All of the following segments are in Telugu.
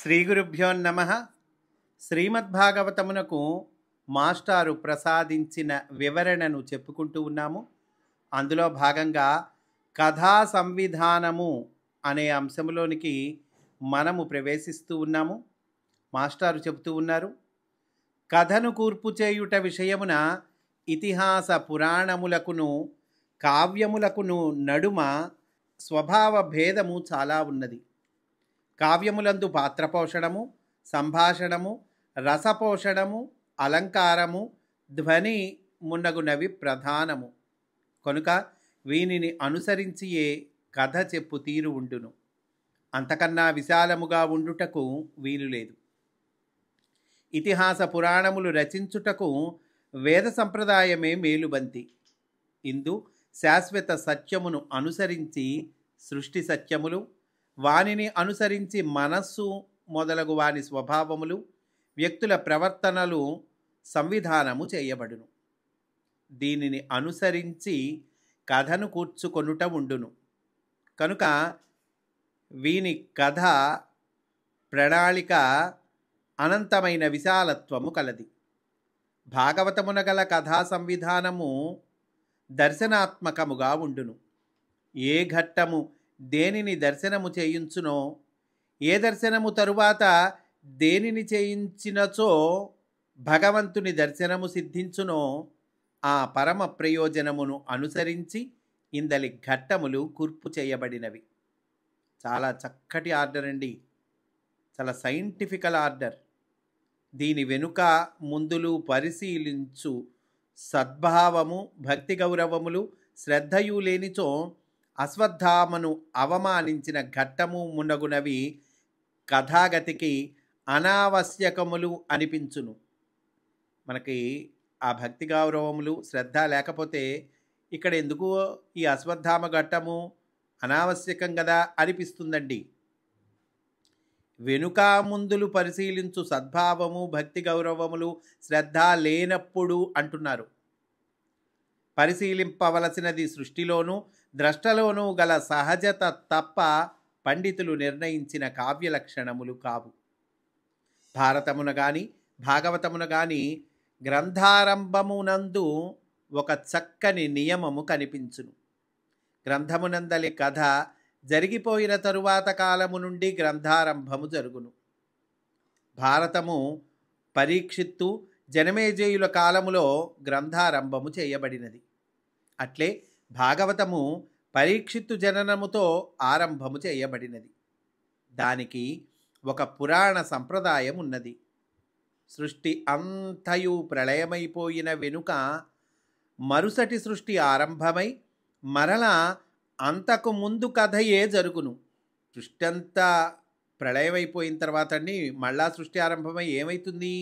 శ్రీ గురుభ్యో నమః. శ్రీమద్భాగవతమునకు మాస్టారు ప్రసాదించిన వివరణను చెప్పుకుంటూ ఉన్నాము. అందులో భాగంగా కథా సంవిధానము అనే అంశంలోనికి మనము ప్రవేశిస్తూ ఉన్నాము. మాస్టారు చెబుతూ ఉన్నారు, కథను కూర్పు చేయుట విషయమున ఇతిహాస పురాణములకును కావ్యములకును నడుమ స్వభావ భేదము చాలా ఉన్నది. కావ్యములందు పాత్రపోషణము, సంభాషణము, రసపోషణము, అలంకారము, ధ్వని మున్నగునవి ప్రధానము. కనుక వీనిని అనుసరించియే కథ చెప్పు తీరు ఉండును. అంతకన్నా విశాలముగా ఉండుటకు వీలు లేదు. ఇతిహాస పురాణములు రచించుటకు వేద సంప్రదాయమే మేలుబంతి. ఇందు శాశ్వత సత్యమును అనుసరించి సృష్టి సత్యములు, వానిని అనుసరించి మనస్సు మొదలగు వాని స్వభావములు, వ్యక్తుల ప్రవర్తనలు సంవిధానము చేయబడును. దీనిని అనుసరించి కథను కూర్చుకొనుట ఉండును. కనుక వీని కథ ప్రణాళిక అనంతమైన విశాలత్వము కలది. భాగవతమున గల కథా సంవిధానము దర్శనాత్మకముగా ఉండును. ఏ ఘట్టము దేనిని దర్శనము చేయించునో, ఏ దర్శనము తరువాత దేనిని చేయించినచో భగవంతుని దర్శనము సిద్ధించునో ఆ పరమ ప్రయోజనమును అనుసరించి ఇందలి ఘట్టములు కూర్పు చేయబడినవి. చాలా చక్కటి ఆర్డర్ అండి, చాలా సైంటిఫికల్ ఆర్డర్. దీని వెనుక ముందులు పరిశీలించు సద్భావము, భక్తి గౌరవములు, శ్రద్ధయు లేనిచో అశ్వత్థామను అవమానించిన ఘట్టము మున్నగునవి కథాగతికి అనావశ్యకములు అనిపించును. మనకి ఆ భక్తి గౌరవములు, శ్రద్ధ లేకపోతే ఇక్కడ ఎందుకు ఈ అశ్వత్థామ ఘట్టము అనావశ్యకం కదా అనిపిస్తుందండి. వెనుక ముందులు పరిశీలించు సద్భావము, భక్తి గౌరవములు, శ్రద్ధ లేనప్పుడు అంటున్నారు. పరిశీలింపవలసినది సృష్టిలోనూ ద్రష్టలోనూ గల సహజత తప్ప పండితులు నిర్ణయించిన కావ్య లక్షణములు కావు. భారతమున గాని భాగవతమున గాని గ్రంథారంభమునందు ఒక చక్కని నియమము కనిపించును. గ్రంథమునందలి కథ జరిగిపోయిన తరువాత కాలము నుండి గ్రంథారంభము జరుగును. భారతము పరీక్షిత్తు జనమేజయుల కాలములో గ్రంథారంభము చేయబడినది. అట్లే భాగవతము పరీక్షిత్తు జననముతో ఆరంభము చేయబడినది. దానికి ఒక పురాణ సంప్రదాయం ఉన్నది. సృష్టి అంతయు ప్రళయమైపోయిన వెనుక మరుసటి సృష్టి ఆరంభమై మరలా అంతకు ముందు కథయే జరుగును. సృష్టి అంతా ప్రళయమైపోయిన తర్వాత అండి మళ్ళా సృష్టి ఆరంభమై ఏమవుతుంది?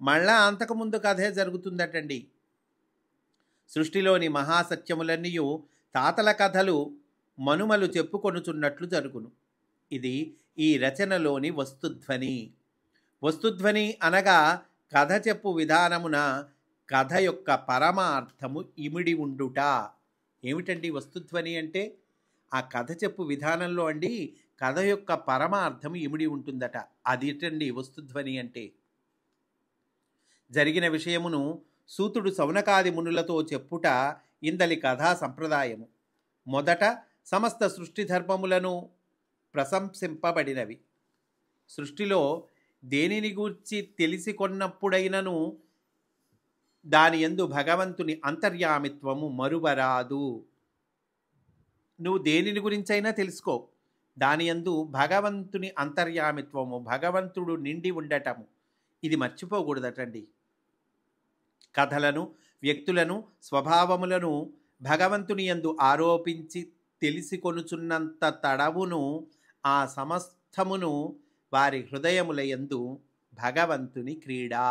మళ్ళా అంతకుముందు కథే జరుగుతుందటండి. సృష్టిలోని మహాసత్యములన్నీ తాతల కథలు మనుమలు చెప్పుకొనుచున్నట్లు జరుగును. ఇది ఈ రచనలోని వస్తుధ్వని. వస్తుధ్వని అనగా కథ చెప్పు విధానమున కథ యొక్క పరమార్థము ఇమిడి ఉండుట. ఏమిటండి వస్తుధ్వని అంటే? ఆ కథ చెప్పు విధానంలో అండి కథ యొక్క పరమార్థం ఇమిడి ఉంటుందట. అదిటండి వస్తుధ్వని అంటే. జరిగిన విషయమును సూతుడు సౌనకాది మునులతో చెప్పుట ఇందలి కథా సంప్రదాయము. మొదట సమస్త సృష్టి ధర్మములను ప్రశంసింపబడినవి. సృష్టిలో దేనిని గూర్చి తెలిసి కొన్నప్పుడైనను దాని యందు భగవంతుని అంతర్యామిత్వము మరువరాదు. నువ్వు దేనిని గురించైనా తెలుసుకో, దాని యందు భగవంతుని అంతర్యామిత్వము, భగవంతుడు నిండి ఉండటము, ఇది మర్చిపోకూడదటండి. కథలను, వ్యక్తులను, స్వభావములను భగవంతుని యందు ఆరోపించి తెలిసి కొనుచున్నంత తడవును ఆ సమస్తమును వారి హృదయముల యందు భగవంతుని క్రీడా.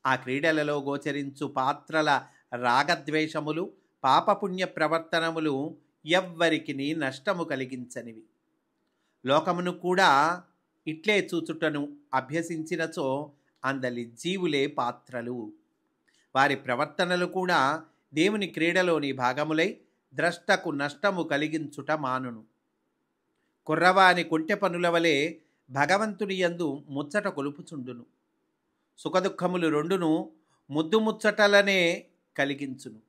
ఆ క్రీడలలో గోచరించు పాత్రల రాగద్వేషములు, పాపపుణ్య ప్రవర్తనములు ఎవ్వరికి నష్టము కలిగించనివి. లోకమును కూడా ఇట్లే చూచుటను అభ్యసించినచో అందలి జీవులే పాత్రలు. వారి ప్రవర్తనలు కూడా దేవుని క్రీడలోని భాగములై ద్రష్టకు నష్టము కలిగించుట మానును. కుర్రవాని కుంటె పనుల వలె భగవంతుని యందు ముచ్చట కొలుపుచుండును. సుఖదుఖములు రెండును ముద్దు ముచ్చటలనే కలిగించును.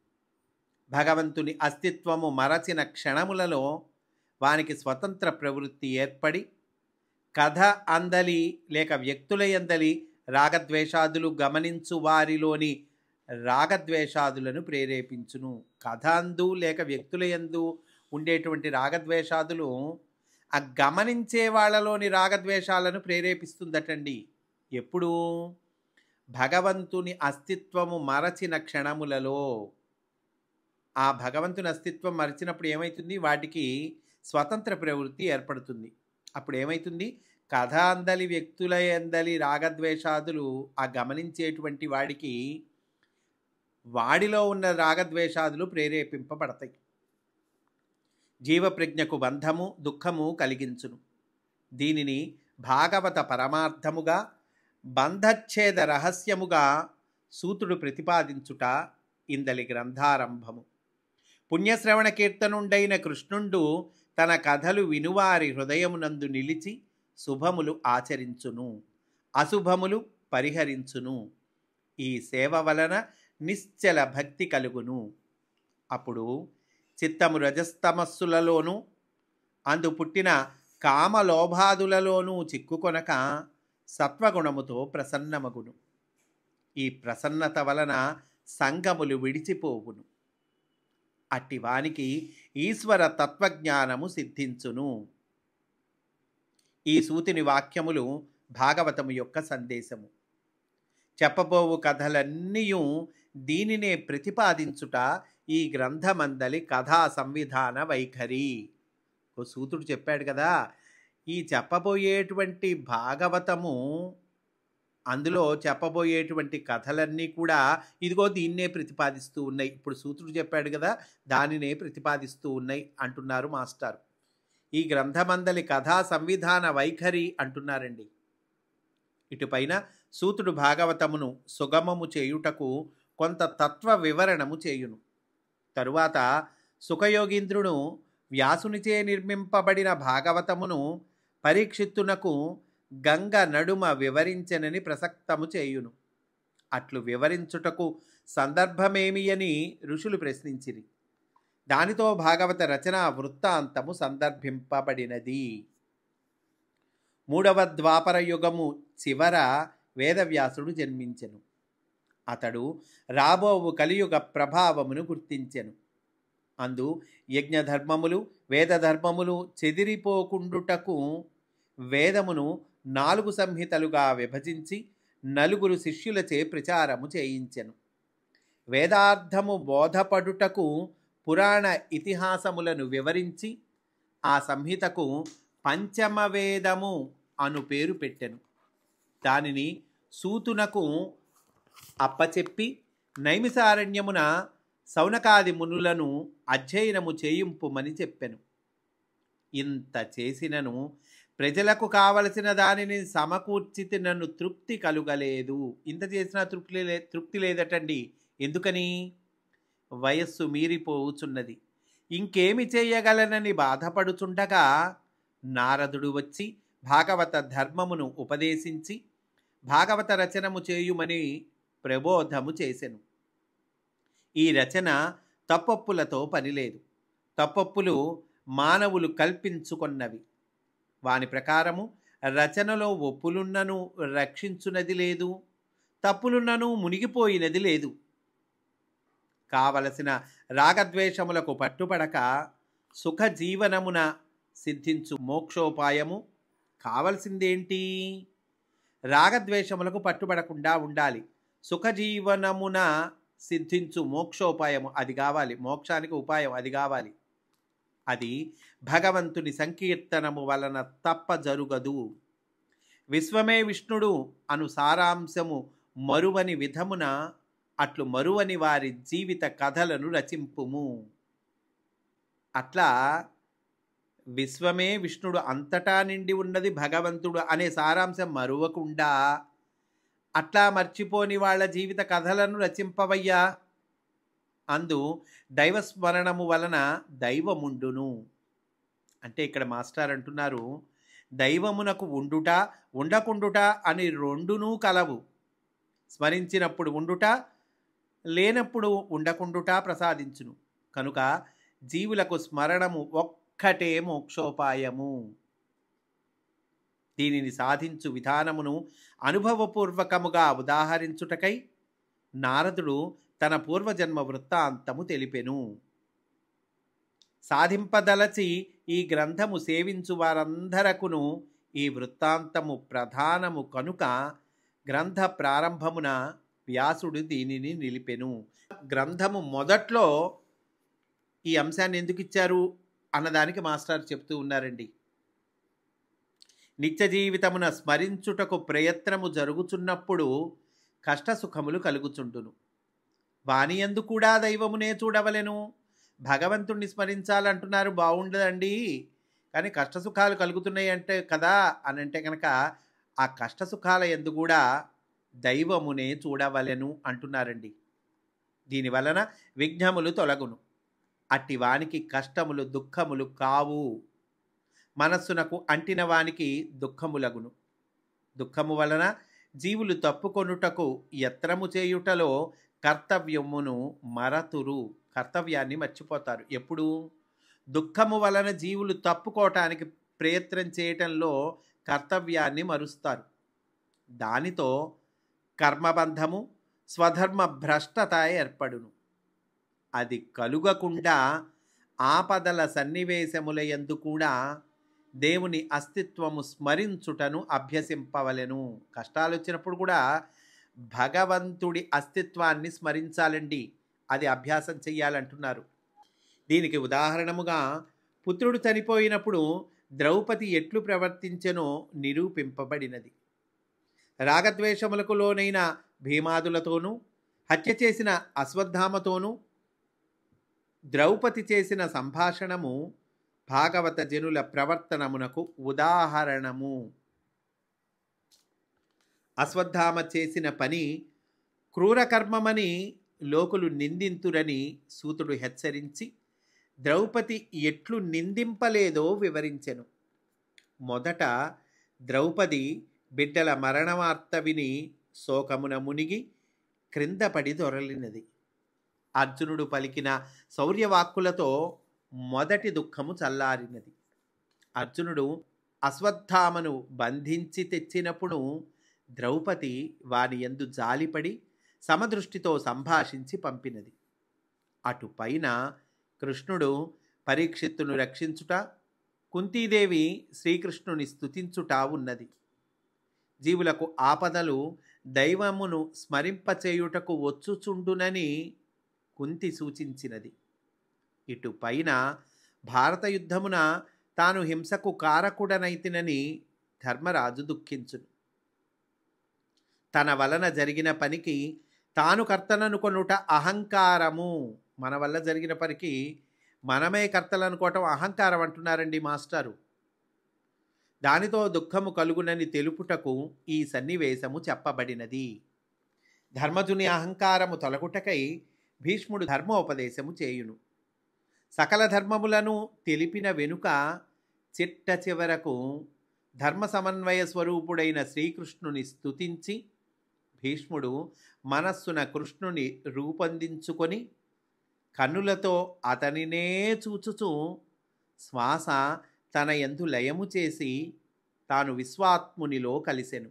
భగవంతుని అస్తిత్వము మరచిన క్షణములలో వానికి స్వతంత్ర ప్రవృత్తి ఏర్పడి కథ అందలి లేక వ్యక్తుల యందలి రాగద్వేషాదులు గమనించు వారిలోని రాగద్వేషాదులను ప్రేరేపించును. కథ అందు లేక వ్యక్తుల యందు ఉండేటువంటి రాగద్వేషాదులు ఆ గమనించే వాళ్ళలోని రాగద్వేషాలను ప్రేరేపిస్తుందటండి. ఎప్పుడు? భగవంతుని అస్తిత్వము మరచిన క్షణములలో. ఆ భగవంతుని అస్తిత్వం మరచినప్పుడు ఏమవుతుంది? వాటికి స్వతంత్ర ప్రవృత్తి ఏర్పడుతుంది. అప్పుడు ఏమవుతుంది? కథ అందలి వ్యక్తుల అందలి రాగద్వేషాదులు ఆ గమనించేటువంటి వాడికి వాడిలో ఉన్న రాగద్వేషాదులు ప్రేరేపింపబడతాయి. జీవప్రజ్ఞకు బంధము దుఃఖము కలిగించును. దీనిని భాగవత పరమార్థముగా బంధచ్ఛేద రహస్యముగా సూతుడు ప్రతిపాదించుట ఇందలి గ్రంథారంభము. పుణ్యశ్రవణ కీర్తనుండైన కృష్ణుండు తన కథలు వినువారి హృదయమునందు నిలిచి శుభములు ఆచరించును, అశుభములు పరిహరించును. ఈ సేవ వలన నిశ్చల భక్తి కలుగును. అప్పుడు చిత్తము రజస్తమస్సులలోనూ అందు పుట్టిన కామలోభాదులలోనూ చిక్కుకొనక సత్వగుణముతో ప్రసన్నమగును. ఈ ప్రసన్నత వలన సంగములు విడిచిపోవును. అట్టివానికి ఈశ్వర తత్వజ్ఞానము సిద్ధించును. ఈ సూతిని వాక్యములు భాగవతము యొక్క సందేశము. చెప్పబోవు కథలన్నీయూ దీనినే ప్రతిపాదించుట ఈ గ్రంథమందలి కథా సంవిధాన వైఖరి. ఓ సూతుడు చెప్పాడు కదా, ఈ చెప్పబోయేటువంటి భాగవతము అందులో చెప్పబోయేటువంటి కథలన్నీ కూడా ఇదిగో దీన్నే ప్రతిపాదిస్తూ ఉన్నాయి. ఇప్పుడు సూతుడు చెప్పాడు కదా, దానినే ప్రతిపాదిస్తూ ఉన్నాయి అంటున్నారు మాస్టారు. ఈ గ్రంథమందలి కథా సంవిధాన వైఖరి అంటున్నారండి. ఇటుపైన సూతుడు భాగవతమును సుగమము చేయుటకు కొంత తత్వ వివరణము చేయును. తరువాత సుఖయోగీంద్రుడు వ్యాసునిచే నిర్మింపబడిన భాగవతమును పరీక్షిత్తునకు గంగ నడుమ వివరించెనని ప్రసక్తము చేయును. అట్లు వివరించుటకు సందర్భమేమియని ఋషులు ప్రశ్నించిరి. దానితో భాగవత రచన వృత్తాంతము సందర్భింపబడినది. 3వ ద్వాపర యుగము చివర వేదవ్యాసుడు జన్మించెను. అతడు రాబోవు కలియుగ ప్రభావమును గుర్తించెను. అందు యజ్ఞధర్మములు వేదధర్మములు చెదిరిపోకుండుటకు వేదమును 4 సంహితలుగా విభజించి 4 శిష్యులచే ప్రచారము చేయించెను. వేదార్థము బోధపడుటకు పురాణ ఇతిహాసములను వివరించి ఆ సంహితకు పంచమ వేదము అను పేరు పెట్టెను. దానిని సూతునకు అప్పచెప్పి నైమిసారణ్యమున సౌనకాది మునులను అధ్యయనము చేయింపుమని చెప్పెను. ఇంత చేసినను ప్రజలకు కావలసిన దానిని సమకూర్చితే నన్ను తృప్తి కలుగలేదు. ఇంత చేసినా తృప్తి లేదటండి. ఎందుకని? వయస్సు మీరిపోవుచున్నది. ఇంకేమి చేయగలనని బాధపడుచుండగా నారదుడు వచ్చి భాగవత ధర్మమును ఉపదేశించి భాగవత రచనము చేయుమని ప్రబోధము చేసెను. ఈ రచన తప్పొప్పులతో పనిలేదు. తప్పొప్పులు మానవులు కల్పించుకొన్నవి. వాని ప్రకారము రచనలో ఒప్పులున్నను రక్షించునది లేదు, తప్పులున్నను మునిగిపోయినది లేదు. కావలసిన రాగద్వేషములకు పట్టుపడక సుఖజీవనమున సిద్ధించు మోక్షోపాయము కావలసిందేంటి? రాగద్వేషములకు పట్టుబడకుండా ఉండాలి. సుఖజీవనమున సిద్ధించు మోక్షోపాయము అది కావాలి. మోక్షానికి ఉపాయం అది కావాలి. అది భగవంతుని సంకీర్తనము వలన తప్ప జరుగదు. విశ్వమే విష్ణుడు అను సారాంశము మరువని విధమున అట్లు మరువని వారి జీవిత కథలను రచింపుము. అట్లా విశ్వమే విష్ణుడు, అంతటా నిండి ఉన్నది భగవంతుడు అనే సారాంశం మరువకుండా అట్లా మర్చిపోని వాళ్ళ జీవిత కథలను రచింపవయ్యా. అందు దైవస్మరణము వలన దైవముండును. అంటే ఇక్కడ మాస్టర్ అంటున్నారు, దైవమునకు ఉండుట ఉండకుండుట అని రెండునూ కలవు. స్మరించినప్పుడు ఉండుట, లేనప్పుడు ఉండకుండుట ప్రసాదించును. కనుక జీవులకు స్మరణము ఒక్కటే మోక్షోపాయము. దీనిని సాధించు విధానమును అనుభవపూర్వకముగా ఉదాహరించుటకై నారదుడు తన పూర్వజన్మ వృత్తాంతము తెలిపెను. సాధింపదలచి ఈ గ్రంథము సేవించు వారందరకును ఈ వృత్తాంతము ప్రధానము కనుక గ్రంథ ప్రారంభమున వ్యాసుడు దీనిని నిలిపెను. గ్రంథము మొదట్లో ఈ అంశాన్ని ఎందుకు ఇచ్చారు అన్నదానికి మాస్టర్ చెప్తూ ఉన్నారండి. నిత్య జీవితమున స్మరించుటకు ప్రయత్నము జరుగుచున్నప్పుడు కష్టసుఖములు కలుగుచుండును. వానియందు కూడా దైవమునే చూడవలెను. భగవంతుణ్ణి స్మరించాలంటున్నారు, బాగుండదండి, కానీ కష్టసుఖాలు కలుగుతున్నాయి అంటే కదా అని అంటే కనుక ఆ కష్టసుఖాల యందు కూడా దైవమునే చూడవలెను అంటున్నారండి. దీనివలన విఘ్నములు తొలగును. అట్టి వానికి కష్టములు దుఃఖములు కావు. మనస్సునకు అంటిన వానికి దుఃఖములగును. దుఃఖము వలన జీవులు తప్పుకొనుటకు యత్నము చేయుటలో కర్తవ్యమును మరతురు. కర్తవ్యాన్ని మర్చిపోతారు. ఎప్పుడు? దుఃఖము వలన జీవులు తప్పుకోవటానికి ప్రయత్నం చేయటంలో కర్తవ్యాన్ని మరుస్తారు. దానితో కర్మబంధము, స్వధర్మ భ్రష్టత ఏర్పడును. అది కలుగకుండా ఆపదల సన్నివేశముల యందు కూడా దేవుని అస్తిత్వము స్మరించుటను అభ్యసింపవలెను. కష్టాలు వచ్చినప్పుడు కూడా భగవంతుడి అస్తిత్వాన్ని స్మరించాలండి. అది అభ్యాసం చెయ్యాలంటున్నారు. దీనికి ఉదాహరణముగా పుత్రుడు చనిపోయినప్పుడు ద్రౌపది ఎట్లు ప్రవర్తించెనో నిరూపింపబడినది. రాగద్వేషములకు లోనైన భీమాదులతోనూ హత్య చేసిన అశ్వత్థామతోనూ ద్రౌపది చేసిన సంభాషణము భాగవత జనుల ప్రవర్తనమునకు ఉదాహరణము. అశ్వత్థామ చేసిన పని క్రూరకర్మమని లోకులు నిందింతురని సూతుడు హెచ్చరించి ద్రౌపది ఎట్లు నిందింపలేదో వివరించెను. మొదట ద్రౌపది బిడ్డల మరణవార్త విని శోకమున మునిగి క్రిందపడి దొరలినది. అర్జునుడు పలికిన శౌర్యవాక్కులతో మొదటి దుఃఖము చల్లారినది. అర్జునుడు అశ్వత్థామను బంధించి తెచ్చినప్పుడు ద్రౌపది వాని యందు జాలిపడి సమదృష్టితో సంభాషించి పంపినది. అటుపైన కృష్ణుడు పరీక్షిత్తును రక్షించుట, కుంతీదేవి శ్రీకృష్ణుని స్తుతించుట ఉన్నది. జీవులకు ఆపదలు దైవమును స్మరింపచేయుటకు వచ్చుచుండునని కుంతి సూచించినది. ఇటుపైన భారత యుద్ధమున తాను హింసకు కారకుడనైతినని ధర్మరాజు దుఃఖించును. తన వలన జరిగిన పనికి తాను కర్తననుకొనుట అహంకారము. మన వల్ల జరిగిన పనికి మనమే కర్తలనుకోవటం అహంకారం అంటున్నారండి మాస్టారు. దానితో దుఃఖము కలుగునని తెలుపుటకు ఈ సన్నివేశము చెప్పబడినది. ధర్మజుని అహంకారము తొలగుటకై భీష్ముడు ధర్మోపదేశము చేయును. సకల ధర్మములను తెలిపిన వెనుక చిట్ట చివరకు ధర్మ సమన్వయ స్వరూపుడైన శ్రీకృష్ణుని స్తుతించి భీష్ముడు మనస్సున కృష్ణుని రూపొందించుకొని కన్నులతో అతనినే చూచుచూ శ్వాస తన యందు లయము చేసి తాను విశ్వాత్మునిలో కలిసెను.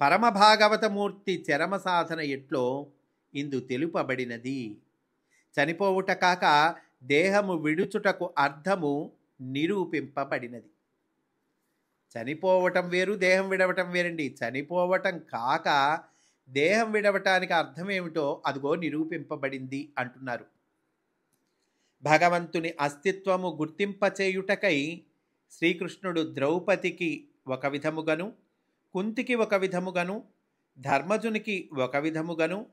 పరమభాగవతమూర్తి చరమ సాధన ఎట్లో ఇందు తెలుపబడినది. చనిపోవుట కాక దేహము విడుచుటకు అర్థము నిరూపింపబడినది. చనిపోవటం వేరు, దేహం విడవటం వేరండి. చనిపోవటం కాక దేహం విడవటానికి అర్థం ఏమిటో అదిగో నిరూపింపబడింది అంటున్నారు. భగవంతుని అస్తిత్వము గుర్తింపచేయుటకై శ్రీకృష్ణుడు ద్రౌపదికి ఒక విధముగను, కుంతికి ఒక విధముగను, ధర్మజునికి ఒక విధముగను,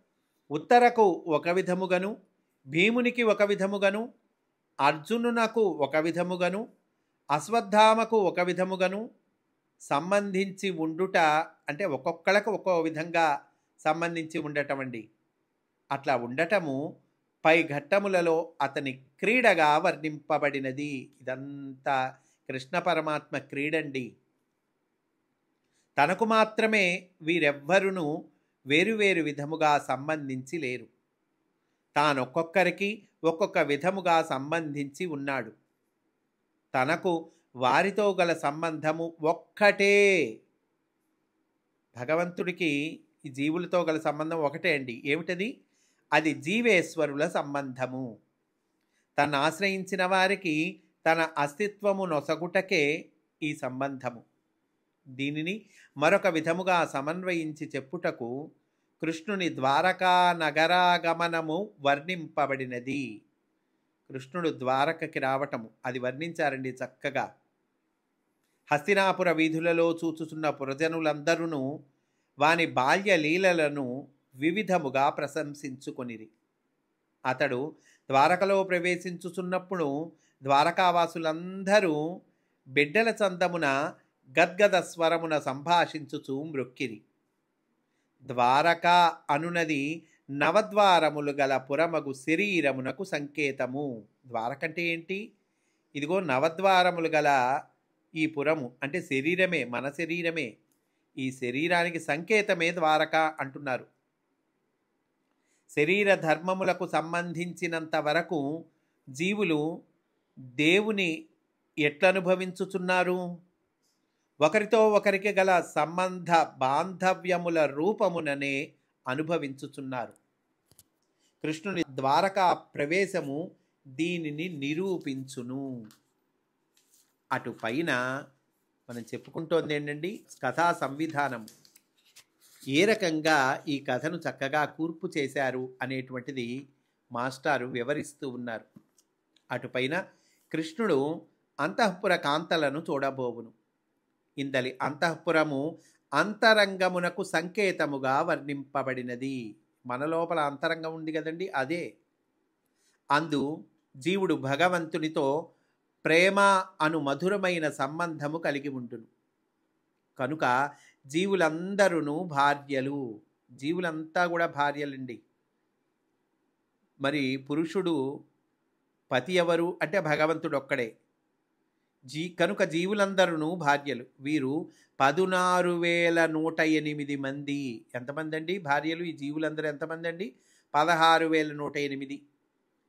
ఉత్తరకు ఒక విధముగను, భీమునికి ఒక విధముగను, అర్జునునకు ఒక విధముగను, అశ్వత్థామకు ఒక విధముగను సంబంధించి ఉండుట అంటే ఒక్కొక్కళ్ళకు ఒక్కో విధంగా సంబంధించి ఉండటం అండి. అట్లా ఉండటము పై ఘట్టములలో అతని క్రీడగా వర్ణింపబడినది. ఇదంతా కృష్ణ పరమాత్మ క్రీడండి. తనకు మాత్రమే వీరెవ్వరును వేరువేరు విధముగా సంబంధించి లేరు. తానొక్కొక్కరికి ఒక్కొక్క విధముగా సంబంధించి ఉన్నాడు. తనకు వారితో గల సంబంధము ఒక్కటే. భగవంతుడికి ఈ జీవులతో గల సంబంధం ఒకటే అండి. ఏమిటది? అది జీవేశ్వరుల సంబంధము. తను ఆశ్రయించిన వారికి తన అస్తిత్వము నొసగుటకే ఈ సంబంధము. దీనిని మరొక విధముగా సమన్వయించి చెప్పుటకు కృష్ణుని ద్వారకా నగరాగమనము వర్ణింపబడినది. కృష్ణుడు ద్వారకకి రావటము అది వర్ణించారండి చక్కగా. హస్తినాపుర వీధులలో చూచుచున్న పురజనులందరూ వాని బాల్య లీలలను వివిధముగా ప్రశంసించుకొనిరి. అతడు ద్వారకలో ప్రవేశించుచున్నప్పుడు ద్వారకావాసులందరూ బిడ్డల చందమున గద్గద స్వరమున సంభాషించుచు మ్రొక్కిరి. ద్వారక అనునది నవద్వారములు గల పురమగు శరీరమునకు సంకేతము. ద్వారకంటే ఏంటి? ఇదిగో నవద్వారములు గల ఈ పురము అంటే శరీరమే, మన శరీరమే. ఈ శరీరానికి సంకేతమే ద్వారక అంటున్నారు. శరీర ధర్మములకు సంబంధించినంత వరకు జీవులు దేవుని ఎట్లనుభవించుచున్నారు? ఒకరితో ఒకరికి గల సంబంధ బాంధవ్యముల రూపముననే అనుభవించుచున్నారు. కృష్ణుని ద్వారకా ప్రవేశము దీనిని నిరూపించును. అటు పైన మనం చెప్పుకుంటోంది ఏంటండి? కథా సంవిధానం. ఏ రకంగా ఈ కథను చక్కగా కూర్పు చేశారు అనేటువంటిది మాస్టారు వివరిస్తూ ఉన్నారు. అటుపైన కృష్ణుడు అంతఃపుర కాంతలను చూడబోవును. ఇందలి అంతఃపురము అంతరంగమునకు సంకేతముగా వర్ణింపబడినది. మన లోపల అంతరంగం ఉంది కదండి, అదే. అందు జీవుడు భగవంతునితో ప్రేమ అను మధురమైన సంబంధము కలిగి ఉండును. కనుక జీవులందరూ భార్యలు. జీవులంతా కూడా భార్యలండి. మరి పురుషుడు పతి ఎవరు అంటే భగవంతుడు ఒక్కడే. కనుక జీవులందరూ భార్యలు. వీరు 16,108 మంది. ఎంతమంది అండి భార్యలు? ఈ జీవులందరూ ఎంతమంది అండి? 16,108.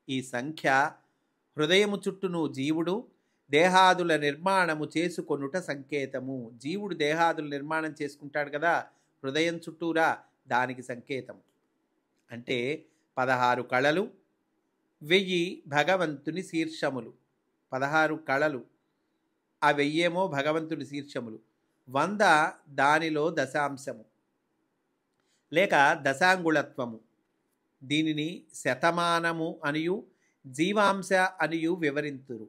ఈ సంఖ్య హృదయము చుట్టూను జీవుడు దేహాదుల నిర్మాణము చేసుకొనుట సంకేతము. జీవుడు దేహాదుల నిర్మాణం చేసుకుంటాడు కదా హృదయం చుట్టూరా, దానికి సంకేతము. అంటే 16 కళలు, 1000 భగవంతుని శీర్షములు. 16 కళలు, ఆ 1000 భగవంతుని శీర్షములు. 100 దానిలో దశాంశము లేక దశాంగుళత్వము. దీనిని శతమానము అనియు జీవాంశ అనియు వివరింతురు.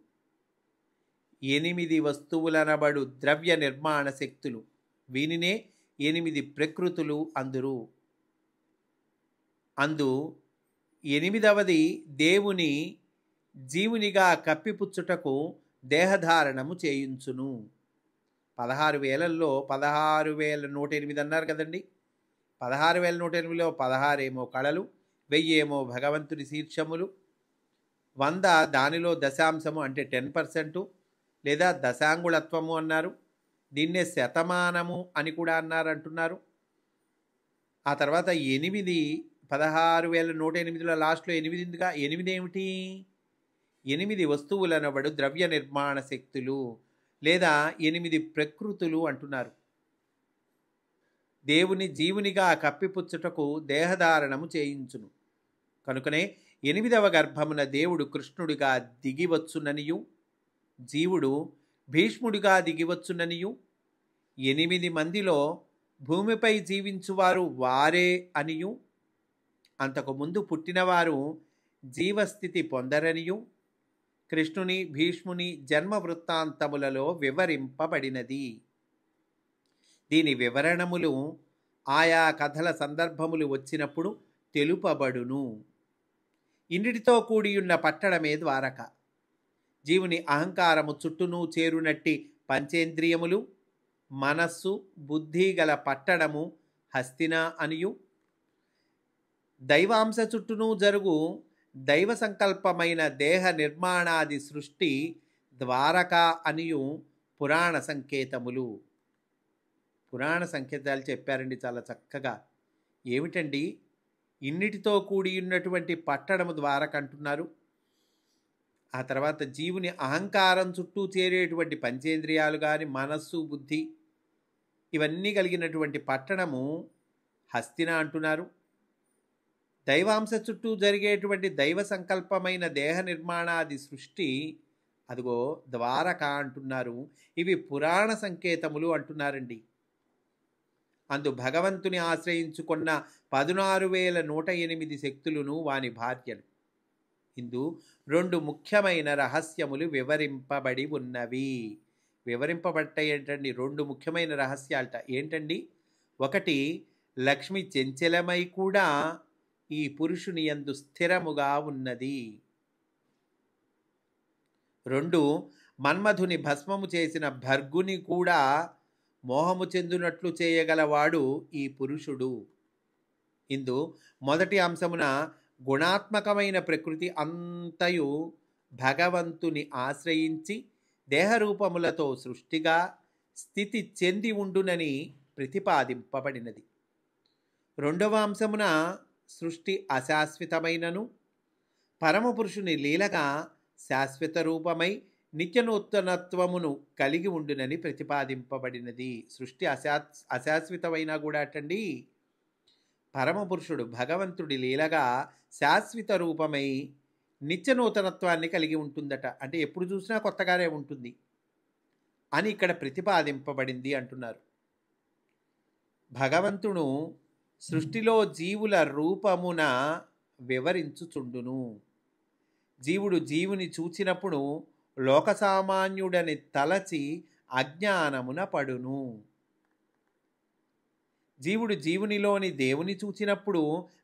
8 వస్తువులనబడు ద్రవ్య నిర్మాణ శక్తులు. వీనినే 8 ప్రకృతులు అందురు. అందు 8వది దేవుని జీవునిగా కప్పిపుచ్చుటకు దేహధారణము చేయించును. 16,000లో 16,108 అన్నారు కదండి. 16,108లో 16 కళలు, 1000 భగవంతుని శీర్షములు, 100 దానిలో దశాంశము అంటే 10% లేదా దశాంగుళత్వము అన్నారు. దీన్నే శతమానము అని కూడా అన్నారు అంటున్నారు. ఆ తర్వాత 8 16,108లో లాస్ట్లో 8 ఉందిగా. 8 ఏమిటి? 8 వస్తువులనబడు ద్రవ్య నిర్మాణ శక్తులు లేదా 8 ప్రకృతులు అంటున్నారు. దేవుని జీవునిగా కప్పిపుచ్చుటకు దేహధారణము చేయించును. కనుకనే 8వ గర్భమున దేవుడు కృష్ణుడిగా దిగివచ్చుననియు, జీవుడు భీష్ముడిగా దిగివచ్చుననియు, 8 మందిలో భూమిపై జీవించువారు వారే అనియు, అంతకుముందు పుట్టినవారు జీవస్థితి పొందరనియు కృష్ణుని భీష్ముని జన్మ వృత్తాంతములలో వివరింపబడినది. దీని వివరణములు ఆయా కథల సందర్భములు వచ్చినప్పుడు తెలుపబడును. ఇన్నిటితో కూడియున్న పట్టణమే ద్వారక. జీవుని అహంకారము చుట్టూను చేరునట్టి పంచేంద్రియములు, మనస్సు, బుద్ధి గల పట్టణము హస్తిన అనియు, దైవాంశ చుట్టూను జరుగు దైవ సంకల్పమైన దేహ నిర్మాణాది సృష్టి ద్వారక అనియు పురాణ సంకేతములు. పురాణ సంకేతాలు చెప్పారండి చాలా చక్కగా. ఏమిటండి ఇన్నిటితో కూడి ఉన్నటువంటి పట్టణము ద్వారక అంటున్నారు. ఆ తర్వాత జీవుని అహంకారం చుట్టూ చేరేటువంటి పంచేంద్రియాలు కానీ మనస్సు బుద్ధి ఇవన్నీ కలిగినటువంటి పట్టణము హస్తిన అంటున్నారు. దైవాంశ చుట్టూ జరిగేటువంటి దైవ సంకల్పమైన దేహ నిర్మాణాది సృష్టి అదిగో ద్వారక అంటున్నారు. ఇవి పురాణ సంకేతములు అంటున్నారండి. అందు భగవంతుని ఆశ్రయించుకున్న 16,108 శక్తులను వాని భార్యలు. ఇందు 2 ముఖ్యమైన రహస్యములు వివరింపబడి ఉన్నవి. వివరింపబట్టాయి ఏంటండి? 2 ముఖ్యమైన రహస్యాలట. ఏంటండి? ఒకటి, లక్ష్మి చెంచలమై కూడా ఈ పురుషుని యందు స్థిరముగా ఉన్నది. 2, మన్మధుని భస్మము చేసిన భర్గుని కూడా మోహము చెందునట్లు చేయగలవాడు ఈ పురుషుడు. ఇందు మొదటి అంశమున గుణాత్మకమైన ప్రకృతి అంతయు భగవంతుని ఆశ్రయించి దేహరూపములతో సృష్టిగా స్థితి చెంది ఉండునని ప్రతిపాదింపబడినది. రెండవ అంశమున సృష్టి అశాశ్వతమైనను పరమపురుషుని లీలగా శాశ్వత రూపమై నిత్యనూతనత్వమును కలిగి ఉండునని ప్రతిపాదింపబడినది. సృష్టి అశాశ్వతమైనా కూడా అటండి పరమపురుషుడు భగవంతుడి లీలగా శాశ్వత రూపమై నిత్యనూతనత్వాన్ని కలిగి ఉంటుందట. అంటే ఎప్పుడు చూసినా కొత్తగానే ఉంటుంది అని ఇక్కడ ప్రతిపాదింపబడింది అంటున్నారు. భగవంతుడు సృష్టిలో జీవుల రూపమున వివరించుచుండును. జీవుడు జీవుని చూచినప్పుడు లోకసామాన్యుడని తలచి అజ్ఞానమున పడును. జీవుడు జీవునిలోని దేవుని చూచినప్పుడు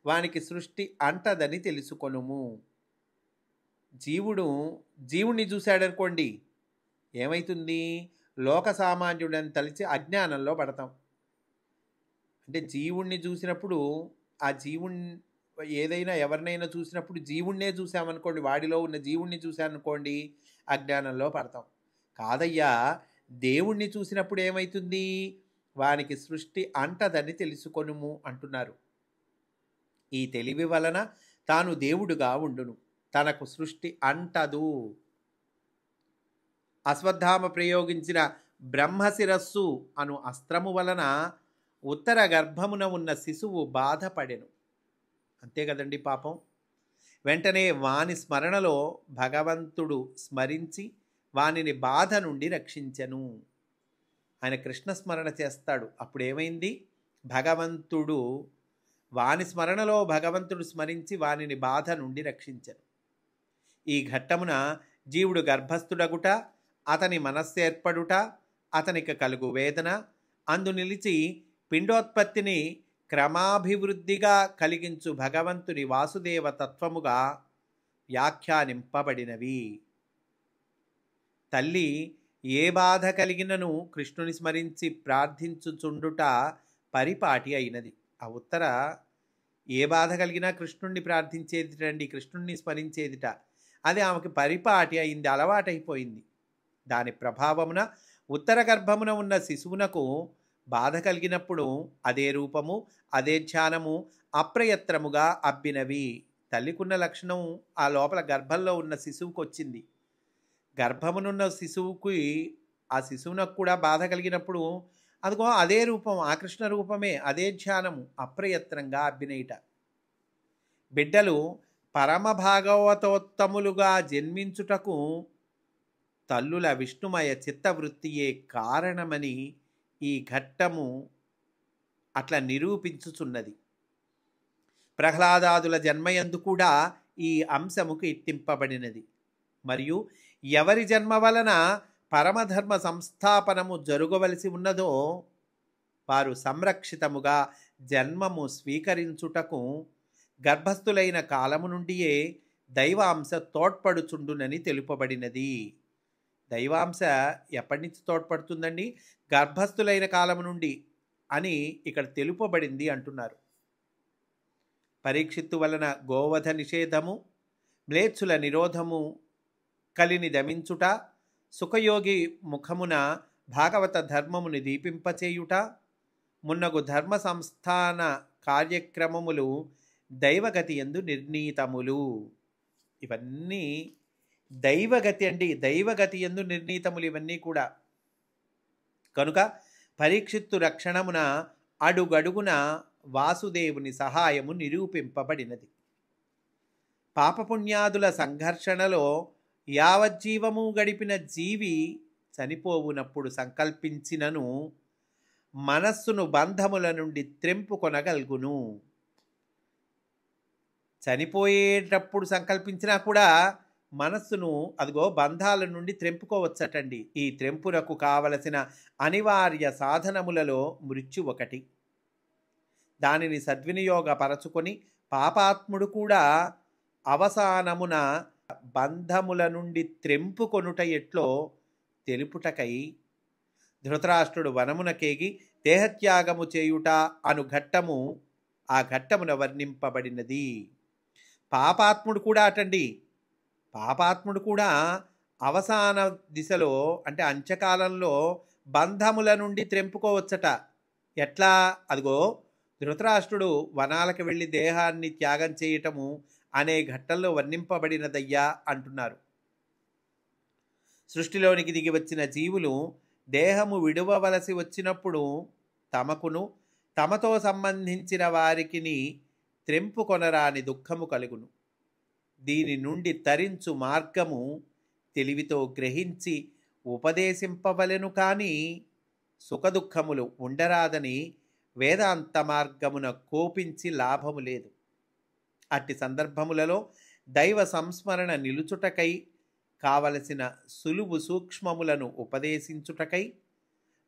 వానికి సృష్టి అంటదని తెలుసుకొనుము. జీవుణ్ణి చూశాడనుకోండి ఏమవుతుంది? లోక సామాన్యుడని తలిచి అజ్ఞానంలో పడతాం. అంటే జీవుణ్ణి చూసినప్పుడు ఆ ఏదైనా ఎవరినైనా చూసినప్పుడు జీవుణ్ణే చూసామనుకోండి, వాడిలో ఉన్న జీవుణ్ణి చూశామనుకోండి అజ్ఞానంలో పడతాం. కాదయ్యా, దేవుణ్ణి చూసినప్పుడు ఏమవుతుంది? వానికి సృష్టి అంటదని తెలుసుకొనుము అంటున్నారు. ఈ తెలివి వలన తాను దేవుడుగా ఉండును, తనకు సృష్టి అంటదు. అశ్వత్థామ ప్రయోగించిన బ్రహ్మశిరస్సు అను అస్త్రము వలన ఉత్తర గర్భమున ఉన్న శిశువు బాధపడెను. అంతే కదండి పాపం. వెంటనే వాని స్మరణలో భగవంతుడు స్మరించి వానిని బాధ నుండి రక్షించెను. ఆయన కృష్ణ స్మరణ చేస్తాడు. అప్పుడు ఏమైంది? భగవంతుడు వాని స్మరణలో భగవంతుడు స్మరించి వానిని బాధ నుండి రక్షించెను. ఈ ఘట్టమున జీవుడు గర్భస్థుడగుట, అతని మనస్సేర్పడుట, అతనికి కలుగు వేదన, అందు నిలిచి పిండోత్పత్తిని క్రమాభివృద్ధిగా కలిగించు భగవంతుని వాసుదేవ తత్వముగా వ్యాఖ్యానింపబడినవి. తల్లి ఏ బాధ కలిగినను కృష్ణుని స్మరించి ప్రార్థించుచుండుట పరిపాటి అయినది. ఆ ఉత్తర ఏ బాధ కలిగినా కృష్ణుణ్ణి ప్రార్థించేదిటండి, కృష్ణుణ్ణి స్మరించేదిట. అది ఆమెకి పరిపాటి అయింది, అలవాటైపోయింది. దాని ప్రభావమున ఉత్తర గర్భమున ఉన్న శిశువునకు బాధ కలిగినప్పుడు అదే రూపము, అదే ధ్యానము అప్రయత్నముగా అబ్బినవి. తల్లికున్న లక్షణం ఆ లోపల గర్భంలో ఉన్న శిశువుకు వచ్చింది. గర్భమునున్న శిశువుకి ఆ శిశువునకు కూడా బాధ కలిగినప్పుడు అదిగో అదే రూపం, ఆ కృష్ణ రూపమే, అదే ధ్యానము అప్రయత్నంగా అబ్బినయిట. బిడ్డలు పరమ భాగవతోత్తములుగా జన్మించుటకు తల్లుల విష్ణుమయ చిత్తవృత్తియే కారణమని ఈ ఘట్టము అట్లా నిరూపించుచున్నది. ప్రహ్లాదాదుల జన్మయందు కూడా ఈ అంశముకు ఎత్తింపబడినది. మరియు ఎవరి జన్మ వలన పరమధర్మ సంస్థాపనము జరుగవలసి ఉన్నదో వారు సంరక్షితముగా జన్మము స్వీకరించుటకు గర్భస్థులైన కాలము నుండియే దైవాంశ తోడ్పడుచుండునని తెలుపబడినది. దైవాంశ ఎప్పటి నుంచి తోడ్పడుతుందండి? గర్భస్థులైన కాలము నుండి అని ఇక్కడ తెలుపబడింది అంటున్నారు. పరీక్షిత్తు వలన గోవధ నిషేధము, మ్లేచ్చుల నిరోధము కలిని దమించుట, సుఖయోగి ముఖమున భాగవత ధర్మముని దీపింపచేయుట మున్నగు ధర్మ సంస్థాన కార్యక్రమములు దైవగతి యందు నిర్ణీతములు. ఇవన్నీ దైవగతి అండి, దైవగతి యందు నిర్ణీతములు ఇవన్నీ కూడా. కనుక పరీక్షిత్తు రక్షణమున అడుగడుగున వాసుదేవుని సహాయము నిరూపింపబడినది. పాపపుణ్యాదుల సంఘర్షణలో యావజ్జీవము గడిపిన జీవి చనిపోవునప్పుడు సంకల్పించినను మనస్సును బంధముల నుండి త్రెంపుకొనగలుగును. చనిపోయేటప్పుడు సంకల్పించినా కూడా మనస్సును అదిగో బంధాల నుండి త్రెంపుకోవచ్చటండి. ఈ త్రెంపునకు కావలసిన అనివార్య సాధనములలో మృత్యు ఒకటి. దానిని సద్వినియోగపరచుకొని పాపాత్ముడు కూడా అవసానమున బంధముల నుండి త్రెంపుకొనుట ఎట్లో తెలుపుటకై ధృతరాష్ట్రుడు వనమునకేగి దేహత్యాగము చేయుట అను ఘట్టము ఆ ఘట్టమున వర్ణింపబడినది. పాపాత్ముడు కూడా అటండి, పాపాత్ముడు కూడా అవసాన దిశలో అంటే అంత్యకాలంలో బంధముల నుండి త్రెంపుకోవచ్చట. ఎట్లా? అదిగో ధృతరాష్ట్రుడు వనాలకు వెళ్ళి దేహాన్ని త్యాగం చేయటము అనే ఘట్టంలో వర్ణింపబడినదయ్యా అంటున్నారు. సృష్టిలోనికి దిగి వచ్చిన జీవులు దేహము విడువవలసి వచ్చినప్పుడు తమకును తమతో సంబంధించిన వారికిని త్రెంపుకొనరాని దుఃఖము కలుగును. దీని నుండి తరించు మార్గము తెలివితో గ్రహించి ఉపదేశింపవలెను కానీ సుఖదుఖములు ఉండరాదని వేదాంత మార్గమున కోపించి లాభము లేదు. అట్టి సందర్భములలో దైవ సంస్మరణ నిలుచుటకై కావలసిన సులువు సూక్ష్మములను ఉపదేశించుటకై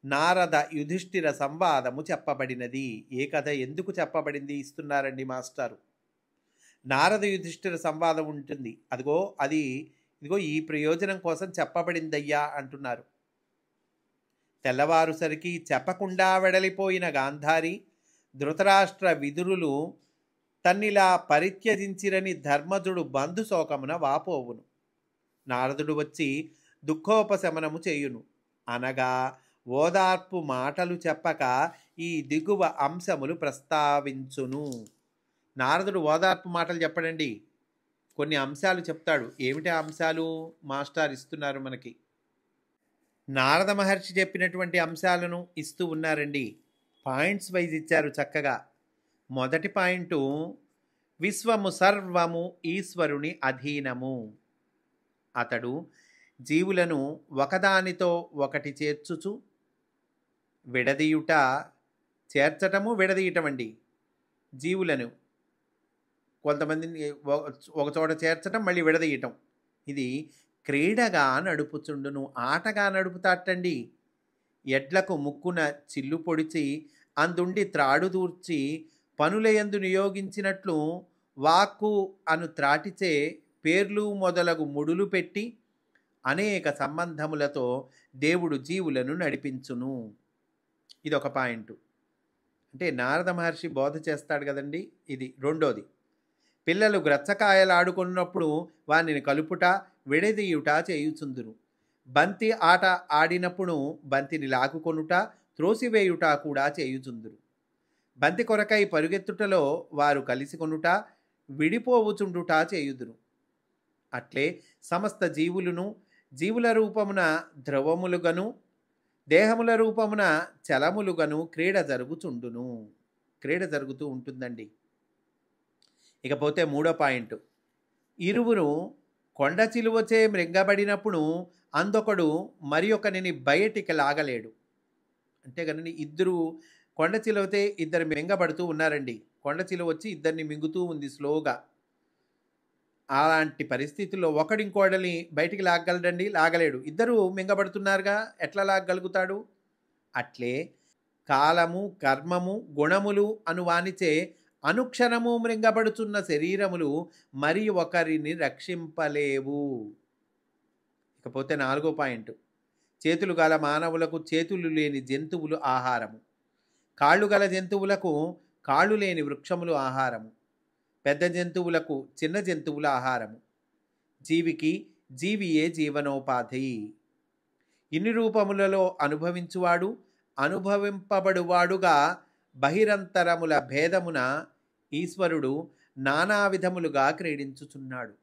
నారద యుధిష్ఠిర సంవాదము చెప్పబడినది. ఏ కథ ఎందుకు చెప్పబడింది ఇస్తున్నారండి మాస్టారు. నారద యుధిష్ఠిర సంవాదం ఉంటుంది, ఇదిగో ఈ ప్రయోజనం కోసం చెప్పబడిందయ్యా అంటున్నారు. తెల్లవారుసరికి చెప్పకుండా వెడలిపోయిన గాంధారి ధృతరాష్ట్ర విదురులు తన్నిలా పరిత్యజించిరని ధర్మజుడు బంధుశోకమున వాపోవును. నారదుడు వచ్చి దుఃఖోపశమనము చేయును అనగా ఓదార్పు మాటలు చెప్పక ఈ దిగువ అంశములు ప్రస్తావించును. నారదుడు ఓదార్పు మాటలు చెప్పడండి, కొన్ని అంశాలు చెప్తాడు. ఏమిటి అంశాలు మాస్టర్ ఇస్తున్నారు మనకి? నారద మహర్షి చెప్పినటువంటి అంశాలను ఇస్తూ ఉన్నారండి. పాయింట్స్ వైజ్ ఇచ్చారు చక్కగా. మొదటి పాయింటు, విశ్వము సర్వము ఈశ్వరుని అధీనము. అతడు జీవులను ఒకదానితో ఒకటి చేర్చుచు చేర్చటము విడదీయటం అండి. జీవులను కొంతమందిని ఒకచోట చేర్చటం మళ్ళీ విడదీయటం, ఇది క్రీడగా నడుపుచుండును, ఆటగా నడుపుతాటండి. ఎడ్లకు ముక్కున చిల్లు పొడిచి అందుండి త్రాడు దూర్చి పనులయందు నియోగించినట్లు వాక్కు అను త్రాటిచే పేర్లు మొదలగు ముడులు పెట్టి అనేక సంబంధములతో దేవుడు జీవులను నడిపించును. ఇదొక పాయింట్. అంటే నారద మహర్షి బోధ చేస్తాడు కదండి. ఇది రెండోది. పిల్లలు గ్రచ్చకాయలు ఆడుకున్నప్పుడు వానిని కలుపుట విడదీయుట చేయుచుందురు. బంతి ఆట ఆడినప్పుడు బంతిని లాగుకొనుట త్రోసివేయుట కూడా చేయుచుందురు. బంతి కొరకై పరుగెత్తుటలో వారు కలిసి కొనుట విడిపోవుచుండుట చేయుదురు. అట్లే సమస్త జీవులను జీవుల రూపమున ద్రవములుగను దేహముల రూపమున చలములుగను క్రీడ జరుగుతూ ఉంటుందండి. ఇకపోతే మూడో పాయింట్, ఇరువురు కొండ చిలువచే మృంగబడినప్పుడు అందొకడు మరి ఒకనిని బయటికి లాగలేడు. అంటే కనుక ఇద్దరు కొండ చిలువతే ఇద్దరు మింగబడుతూ ఉన్నారండి. కొండ చిలువ వచ్చి ఇద్దరిని మింగుతూ ఉంది స్లోగా. అలాంటి పరిస్థితుల్లో ఒకడింకోడని బయటికి లాగలడండి? లాగలేడు. ఇద్దరు మింగబడుతున్నారుగా, ఎట్లా లాగలుగుతాడు? అట్లే కాలము కర్మము గుణములు అనువానిచే అనుక్షణము మృంగబడుచున్న శరీరములు మరి ఒకరిని రక్షింపలేవు. ఇకపోతే నాలుగో పాయింట్, చేతులు గల మానవులకు చేతులు లేని జంతువులు ఆహారము, కాళ్ళు గల జంతువులకు కాళ్ళు లేని వృక్షములు ఆహారము, పెద్ద జంతువులకు చిన్న జంతువుల ఆహారము. జీవికి జీవియే జీవనోపాధి. ఇన్ని రూపములలో అనుభవించువాడు అనుభవింపబడువాడుగా బహిరంతరముల భేదమున ఈశ్వరుడు నానా విధములుగా క్రీడించుచున్నాడు.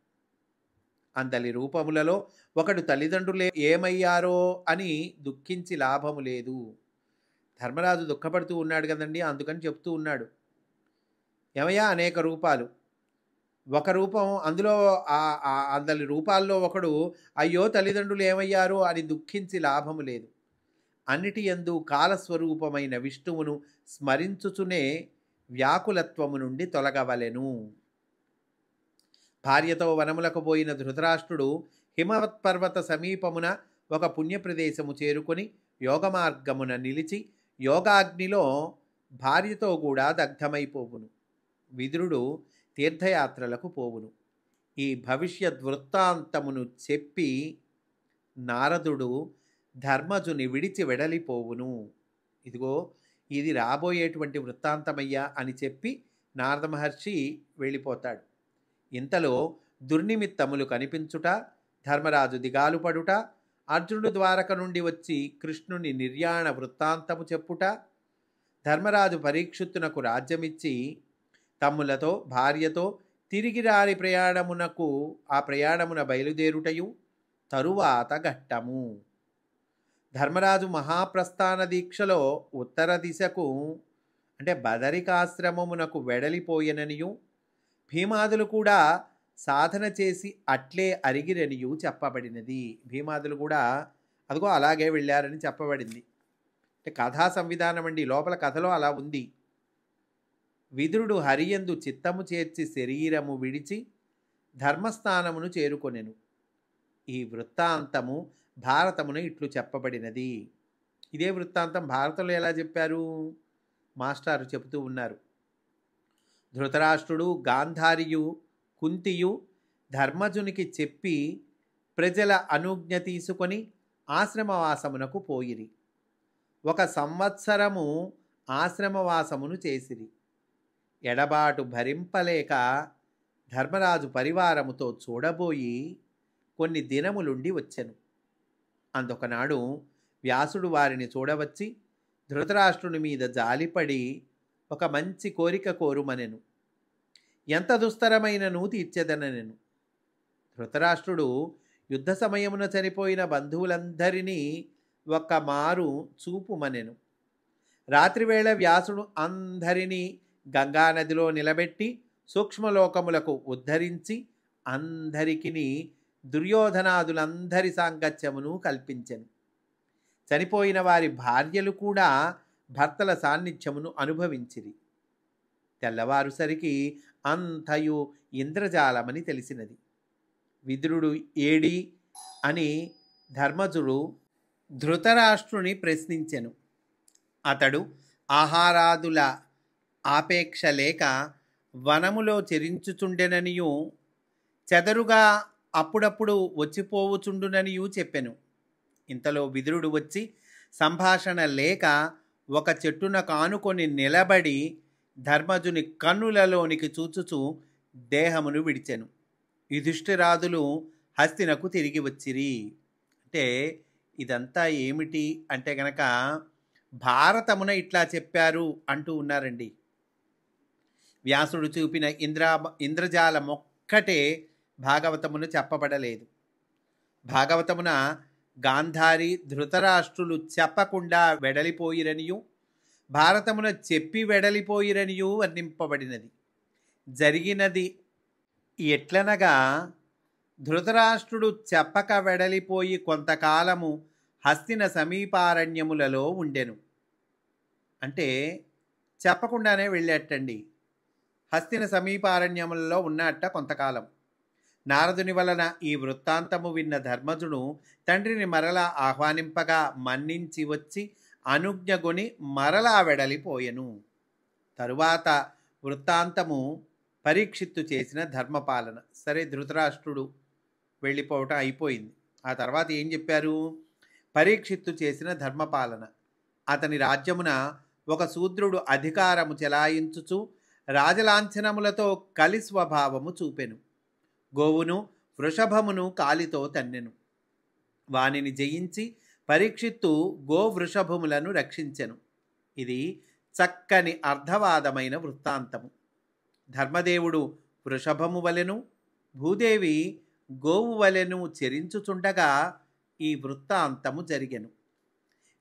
అందలి రూపములలో ఒకడు తల్లిదండ్రులే ఏమయ్యారో అని దుఃఖించి లాభము లేదు. ధర్మరాజు దుఃఖపడుతూ ఉన్నాడు కదండి, అందుకని చెప్తూ ఉన్నాడు. ఏమయ్యా అనేక రూపాలు, ఒక రూపం అందులో అందలి రూపాల్లో ఒకడు అయ్యో తల్లిదండ్రులు ఏమయ్యారో అని దుఃఖించి లాభము లేదు. అన్నిటి యందు కాలస్వరూపమైన విష్ణువును స్మరించుచునే వ్యాకులత్వము నుండి తొలగవలెను. భార్యతో వనములకు పోయిన ధృతరాష్ట్రుడు హిమవత్పర్వత సమీపమున ఒక పుణ్యప్రదేశము చేరుకొని యోగమార్గమున నిలిచి యోగాగ్నిలో భార్యతో కూడా దగ్ధమైపోవును. విదురుడు తీర్థయాత్రలకు పోవును. ఈ భవిష్యద్వృత్తాంతమును చెప్పి నారదుడు ధర్మజుని విడిచి వెడలిపోవును. ఇదిగో ఇది రాబోయేటువంటి వృత్తాంతమయ్యా అని చెప్పి నారద మహర్షి వెళ్ళిపోతాడు. ఇంతలో దుర్నిమిత్తములు కనిపించుట, ధర్మరాజు దిగాలు పడుట, అర్జునుడు ద్వారక నుండి వచ్చి కృష్ణుని నిర్యాణ వృత్తాంతము చెప్పుట, ధర్మరాజు పరీక్షిత్తునకు రాజ్యమిచ్చి తమ్ములతో భార్యతో తిరిగి రాని ప్రయాణమున బయలుదేరుటయు తరువాత ఘట్టము. ధర్మరాజు మహాప్రస్థాన దీక్షలో ఉత్తర దిశకు అంటే బదరికాశ్రమమునకు వెడలిపోయెననియు, భీమాదులు కూడా సాధన చేసి అట్లే అరిగిరనియు చెప్పబడినది. భీమాదులు కూడా అదిగో అలాగే వెళ్ళారని చెప్పబడింది. అంటే కథా సంవిధానం అండి, లోపల కథలో అలా ఉంది. విదురుడు హరియందు చిత్తము చేర్చి శరీరము విడిచి ధర్మస్థానమును చేరుకొనెను. ఈ వృత్తాంతము భారతమున ఇట్లు చెప్పబడినది. ఇదే వృత్తాంతం భారతంలో ఎలా చెప్పారు? మాస్టారు చెబుతూ ఉన్నారు. ధృతరాష్ట్రుడు, గాంధారియు, కుంతియు ధర్మజునికి చెప్పి ప్రజల అనుజ్ఞ తీసుకొని ఆశ్రమవాసమునకు పోయిరి. 1 సంవత్సరము ఆశ్రమవాసమును చేసిరి. ఎడబాటు భరింపలేక ధర్మరాజు పరివారముతో చూడబోయి కొన్ని దినములుండి వచ్చెను. అందుకనాడు వ్యాసుడు వారిని చూడవచ్చి ధృతరాష్ట్రుని మీద జాలిపడి ఒక మంచి కోరిక కోరుమనెను. ఎంత దుస్తరమైనను తీర్చెదనెను. ధృతరాష్ట్రుడు యుద్ధ సమయమున చనిపోయిన బంధువులందరినీ ఒక్క మారు చూపుమనెను. రాత్రివేళ వ్యాసుడు అందరినీ గంగానదిలో నిలబెట్టి సూక్ష్మలోకములకు ఉద్ధరించి అందరికిని దుర్యోధనాదులందరి సాంగత్యమును కల్పించెను. చనిపోయిన వారి భార్యలు కూడా భర్తల సాన్నిధ్యమును అనుభవించిరి. తెల్లవారుసరికి అంతయు ఇంద్రజాలమని తెలిసినది. విదురుడు ఏడి అని ధర్మజుడు ధృతరాష్ట్రుని ప్రశ్నించెను. అతడు ఆహారాదుల ఆపేక్ష లేక వనములో చెరించుచుండెననియు చెదరుగా అప్పుడప్పుడు వచ్చిపోవుచుండుననియు చెప్పెను. ఇంతలో విదురుడు వచ్చి సంభాషణ లేక ఒక చెట్టున కానుకొని నిలబడి ధర్మజుని కన్నులలోనికి చూచుచూ దేహమును విడిచెను. యుధిష్ఠిరాదులు హస్తినకు తిరిగి వచ్చిరి. అంటే ఇదంతా ఏమిటి అంటే గనక భారతమున ఇట్లా చెప్పారు అంటూ ఉన్నారండి. వ్యాసుడు చూపిన ఇంద్రజాలమొక్కటే భాగవతమున చెప్పబడలేదు. భాగవతమున గాంధారి ధృతరాష్ట్రులు చెప్పకుండా వెడలిపోయిరనియు భారతమున చెప్పి వెడలిపోయిరనియు వర్ణింపబడినది. జరిగినది ఎట్లనగా ధృతరాష్ట్రుడు చెప్పక వెడలిపోయి కొంతకాలము హస్తిన సమీపారణ్యములలో ఉండెను. అంటే చెప్పకుండానే వెళ్ళేటండి. హస్తిన సమీపారణ్యములలో ఉన్నట్ట కొంతకాలం. నారదుని వలన ఈ వృత్తాంతము విన్న ధర్మజుడు తండ్రిని మరలా ఆహ్వానింపగా మన్నించి వచ్చి అనుజ్ఞగొని మరలా వెడలిపోయెను. తరువాత వృత్తాంతము పరీక్షిత్తు చేసిన ధర్మపాలన. సరే, ధృతరాష్ట్రుడు వెళ్ళిపోవటం అయిపోయింది. ఆ తర్వాత ఏం చెప్పారు? పరీక్షిత్తు చేసిన ధర్మపాలన. అతని రాజ్యమున ఒక శూద్రుడు అధికారము చెలాయించుచు రాజలాంఛనములతో కలి స్వభావము చూపెను. గోవును వృషభమును కాలితో తన్నెను. వానిని జయించి పరీక్షిత్తు గోవృషభములను రక్షించెను. ఇది చక్కని అర్థవాదమైన వృత్తాంతము. ధర్మదేవుడు వృషభము వలెను, భూదేవి గోవు వలెను చెరించుచుండగా ఈ వృత్తాంతము జరిగెను.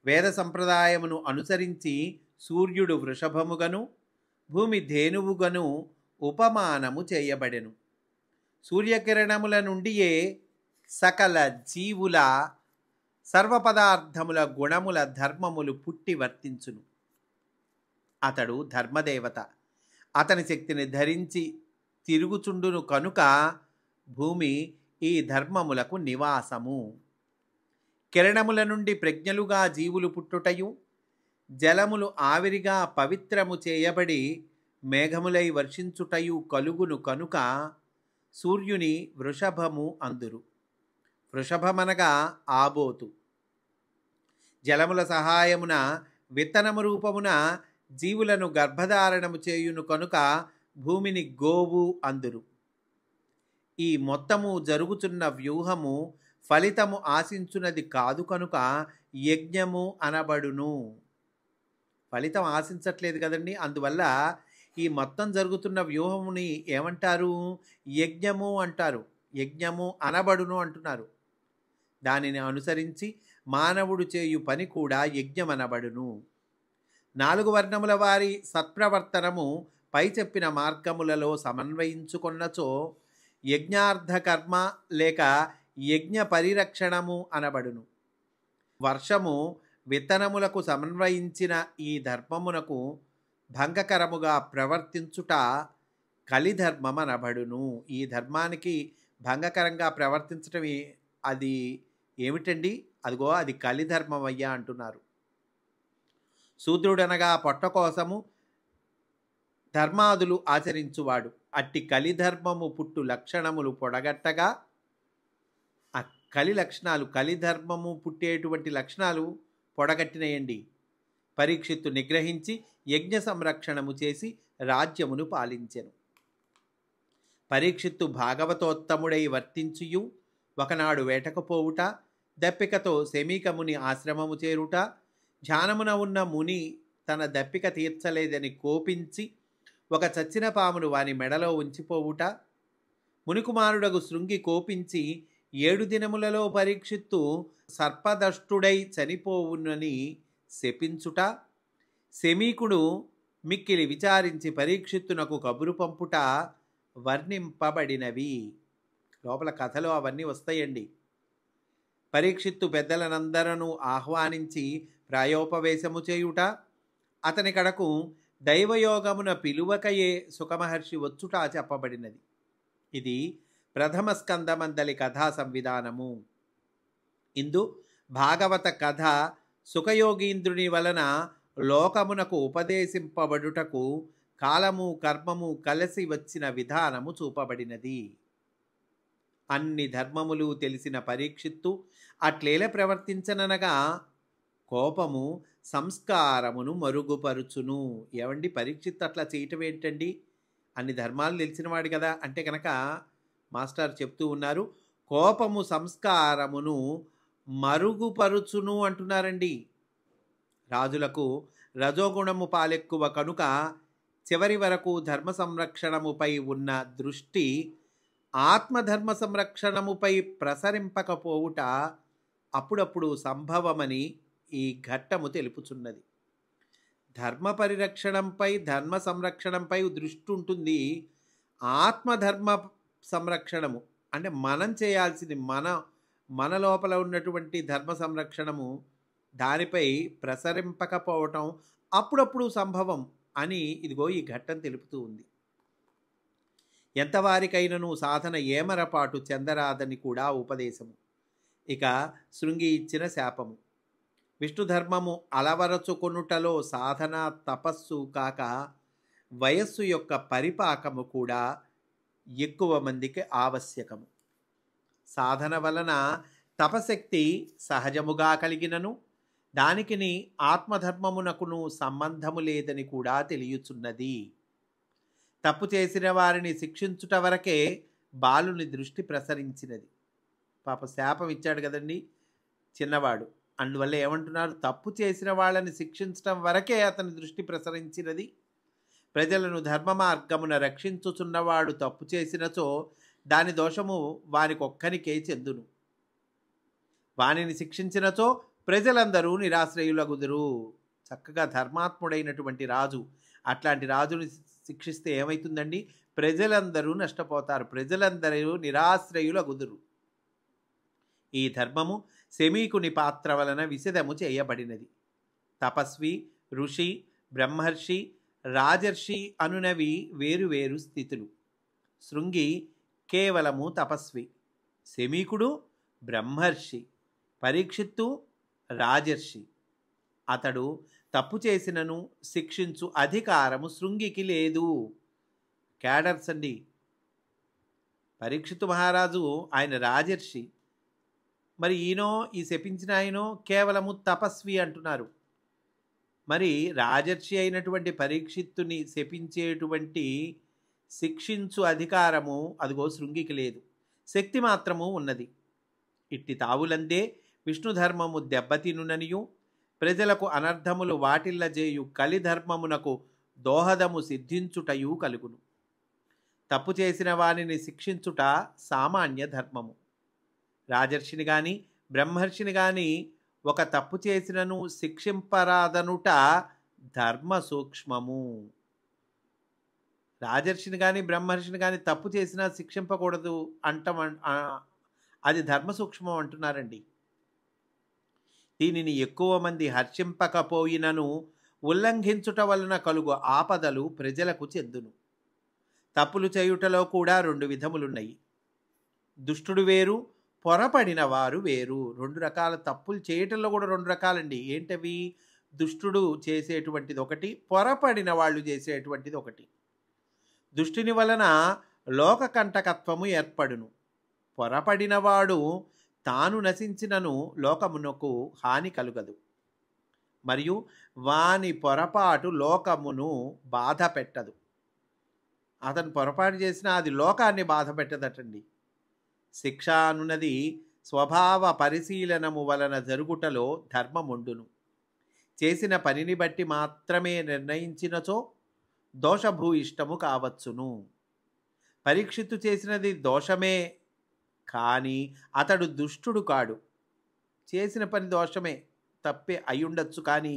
వేద సంప్రదాయమును అనుసరించి సూర్యుడు వృషభముగను, భూమి ధేనువుగను ఉపమానము చేయబడెను. సూర్యకిరణముల నుండియే సకల జీవుల సర్వపదార్థముల గుణముల ధర్మములు పుట్టి వర్తించును. అతడు ధర్మదేవత. అతని శక్తిని ధరించి తిరుగుచుండును కనుక భూమి ఈ ధర్మములకు నివాసము. కిరణముల నుండి ప్రజ్ఞలుగా జీవులు పుట్టుటయు, జలములు ఆవిరిగా పవిత్రము చేయబడి మేఘములై వర్షించుటయు కలుగును కనుక సూర్యుని వృషభము అందురు. వృషభమనగా ఆబోతు. జలముల సహాయమున విత్తనము రూపమున జీవులను గర్భధారణము చేయును కనుక భూమిని గోవు అందురు. ఈ మొత్తము జరుగుతున్న వ్యూహము ఫలితము ఆశించున్నది కాదు కనుక యజ్ఞము అనబడును. ఫలితం ఆశించట్లేదు కదండి, అందువల్ల ఈ మొత్తం జరుగుతున్న వ్యూహముని ఏమంటారు? యజ్ఞము అంటారు. యజ్ఞము అనబడును అంటున్నారు. దానిని అనుసరించి మానవుడు చేయు పని కూడా యజ్ఞమనబడును. 4 వర్ణముల వారి సత్ప్రవర్తనము పై చెప్పిన మార్గములలో సమన్వయించుకొన్నచో యజ్ఞార్థకర్మ లేక యజ్ఞ పరిరక్షణము అనబడును. వర్షము విత్తనములకు సమన్వయించిన ఈ ధర్మమునకు భంగకరముగా ప్రవర్తించుట కలిధర్మం అనబడును. ఈ ధర్మానికి భంగకరంగా ప్రవర్తించటం అది ఏమిటండి? అదిగో అది కలిధర్మమయ్యా అంటున్నారు. శూద్రుడనగా పొట్ట కోసము ధర్మాదులు ఆచరించువాడు. అట్టి కలిధర్మము పుట్టు లక్షణములు పొడగట్టగా ఆ కలి లక్షణాలు, కలిధర్మము పుట్టేటువంటి లక్షణాలు పొడగట్టినయండి. పరీక్షిత్తు నిగ్రహించి యజ్ఞ సంరక్షణము చేసి రాజ్యమును పాలించెను. పరీక్షిత్తు భాగవతోత్తముడై వర్తించియు ఒకనాడు వేటకు పోవుట, దప్పికతో శమీకముని ఆశ్రమము చేరుట, ధ్యానమున ఉన్న ముని తన దప్పిక తీర్చలేదని కోపించి ఒక చచ్చిన పామును వాని మెడలో ఉంచిపోవుట, మునికుమారుడగు శృంగి కోపించి 7 దినములలో పరీక్షిత్తు సర్పదష్టుడై చనిపోవునని శపించుట, శమీకుడు మిక్కిలి విచారించి పరీక్షిత్తునకు కబురు పంపుట వర్ణింపబడినవి. లోపల కథలో అవన్నీ వస్తాయండి. పరీక్షిత్తు పెద్దలనందరూ ఆహ్వానించి ప్రాయోపవేశము చేయుట, అతని కడకు దైవయోగమున పిలువకయే సుఖమహర్షి వచ్చుట చెప్పబడినది. ఇది ప్రథమ స్కందమందలి కథా సంవిధానము. ఇందు భాగవత కథ సుఖయోగీంద్రుని వలన లోకమునకు ఉపదేశింపబడుటకు కాలము కర్మము కలిసి వచ్చిన విధానము చూపబడినది. అన్ని ధర్మములు తెలిసిన పరీక్షిత్తు అట్లేల ప్రవర్తించననగా కోపము సంస్కారమును మరుగుపరుచును. ఏవండి, పరీక్షిత్తు అట్లా చేయటం ఏంటండి? అన్ని ధర్మాలు తెలిసినవాడు కదా అంటే కనుక మాస్టర్ చెప్తూ ఉన్నారు, కోపము సంస్కారమును మరుగుపరుచును అంటున్నారండి. రాజులకు రజోగుణము పాలెక్కువ కనుక చివరి వరకు ధర్మ సంరక్షణముపై ఉన్న దృష్టి ఆత్మధర్మ సంరక్షణముపై ప్రసరింపకపోవుట అప్పుడప్పుడు సంభవమని ఈ ఘట్టము తెలుపుచున్నది. ధర్మ పరిరక్షణంపై, ధర్మ సంరక్షణంపై దృష్టి ఉంటుంది. ఆత్మధర్మ సంరక్షణము అంటే మనం చేయాల్సింది, మన లోపల ఉన్నటువంటి ధర్మ సంరక్షణము దానిపై ప్రసరింపకపోవటం అప్పుడప్పుడు సంభవం అని ఇదిగో ఈ ఘట్టం తెలుపుతూ ఉంది. ఎంతవారికైనను సాధన ఏమరపాటు చెందరాదని కూడా ఉపదేశము. ఇక శృంగి ఇచ్చిన శాపము. విష్ణుధర్మము అలవరచుకొనుటలో సాధన తపస్సు కాక వయస్సు యొక్క పరిపాకము కూడా ఎక్కువ మందికి ఆవశ్యకము. సాధన వలన తపశక్తి సహజముగా కలిగినను దానికిని ఆత్మధర్మమునకును సంబంధము లేదని కూడా తెలియచున్నది. తప్పు చేసిన వారిని శిక్షించుట వరకే బాలుని దృష్టి ప్రసరించినది. పాప శాపం ఇచ్చాడు కదండి చిన్నవాడు, అందువల్ల ఏమంటున్నారు, తప్పు చేసిన వాళ్ళని శిక్షించడం వరకే అతని దృష్టి ప్రసరించినది. ప్రజలను ధర్మ మార్గమున రక్షించుచున్నవాడు తప్పు చేసినచో దాని దోషము వానికొక్కనికే చెందును. వానిని శిక్షించినచో ప్రజలందరూ నిరాశ్రయులగుదురు. చక్కగా ధర్మాత్ముడైనటువంటి రాజు, అట్లాంటి రాజుని శిక్షిస్తే ఏమవుతుందండి? ప్రజలందరూ నష్టపోతారు, ప్రజలందరూ నిరాశ్రయులగుదురు. ఈ ధర్మము శమీకుని పాత్ర వలన విశదము చేయబడినది. తపస్వి, ఋషి, బ్రహ్మర్షి, రాజర్షి అనునవి వేరువేరు స్థితులు. శృంగి కేవలము తపస్వి, శమీకుడు బ్రహ్మర్షి, పరీక్షిత్తు రాజర్షి. అతడు తప్పు చేసినను శిక్షించు అధికారము శృంగికి లేదు. క్యాడర్స్ అండి. పరీక్షిత్తు మహారాజు ఆయన రాజర్షి, మరి ఈయనో ఈ శపించిన ఆయనో కేవలము తపస్వి అంటున్నారు. మరి రాజర్షి అయినటువంటి పరీక్షిత్తుని శపించేటువంటి శిక్షించు అధికారము అదిగో శృంగికి లేదు, శక్తి మాత్రము ఉన్నది. ఇట్టి తావులందే విష్ణుధర్మము దెబ్బతినుననియు ప్రజలకు అనర్థములు వాటిల్లజేయు కలిధర్మమునకు దోహదము సిద్ధించుటయు కలుగును. తప్పు చేసిన వానిని శిక్షించుట సామాన్య ధర్మము. రాజర్షిని గాని బ్రహ్మర్షిని గాని ఒక తప్పు చేసినను శిక్షింపరాదనుట ధర్మ సూక్ష్మము. రాజర్షిని కానీ బ్రహ్మర్షిని కానీ తప్పు చేసినా శిక్షింపకూడదు అది ధర్మ సూక్ష్మం అంటున్నారండి. దీనిని ఎక్కువ మంది హర్షింపకపోయినను ఉల్లంఘించుట వలన కలుగు ఆపదలు ప్రజలకు చెందును. తప్పులు చేయుటలో కూడా రెండు విధములున్నాయి. దుష్టుడు వేరు, పొరపడిన వారు వేరు. రెండు రకాల తప్పులు చేయటంలో కూడా రెండు రకాలండి. ఏంటవి? దుష్టుడు చేసేటువంటిది ఒకటి, పొరపడిన వాళ్ళు చేసేటువంటిది ఒకటి. దుష్టుని వలన లోకకంటకత్వము ఏర్పడును. పొరపడినవాడు తాను నశించినను లోకమునకు హాని కలుగదు, మరియు వాని పొరపాటు లోకమును బాధ పెట్టదు. అతను పొరపాటు చేసినా అది లోకాన్ని బాధ పెట్టదటండి. శిక్ష అనున్నది స్వభావ పరిశీలనము వలన జరుగుటలో ధర్మముండును. చేసిన పనిని బట్టి మాత్రమే నిర్ణయించినచో దోషభూయిష్టము కావచ్చును. పరీక్షిత్తు చేసినది దోషమే, కానీ అతడు దుష్టుడు కాడు. చేసిన పని దోషమే, తప్పే అయ్యుండొచ్చు, కానీ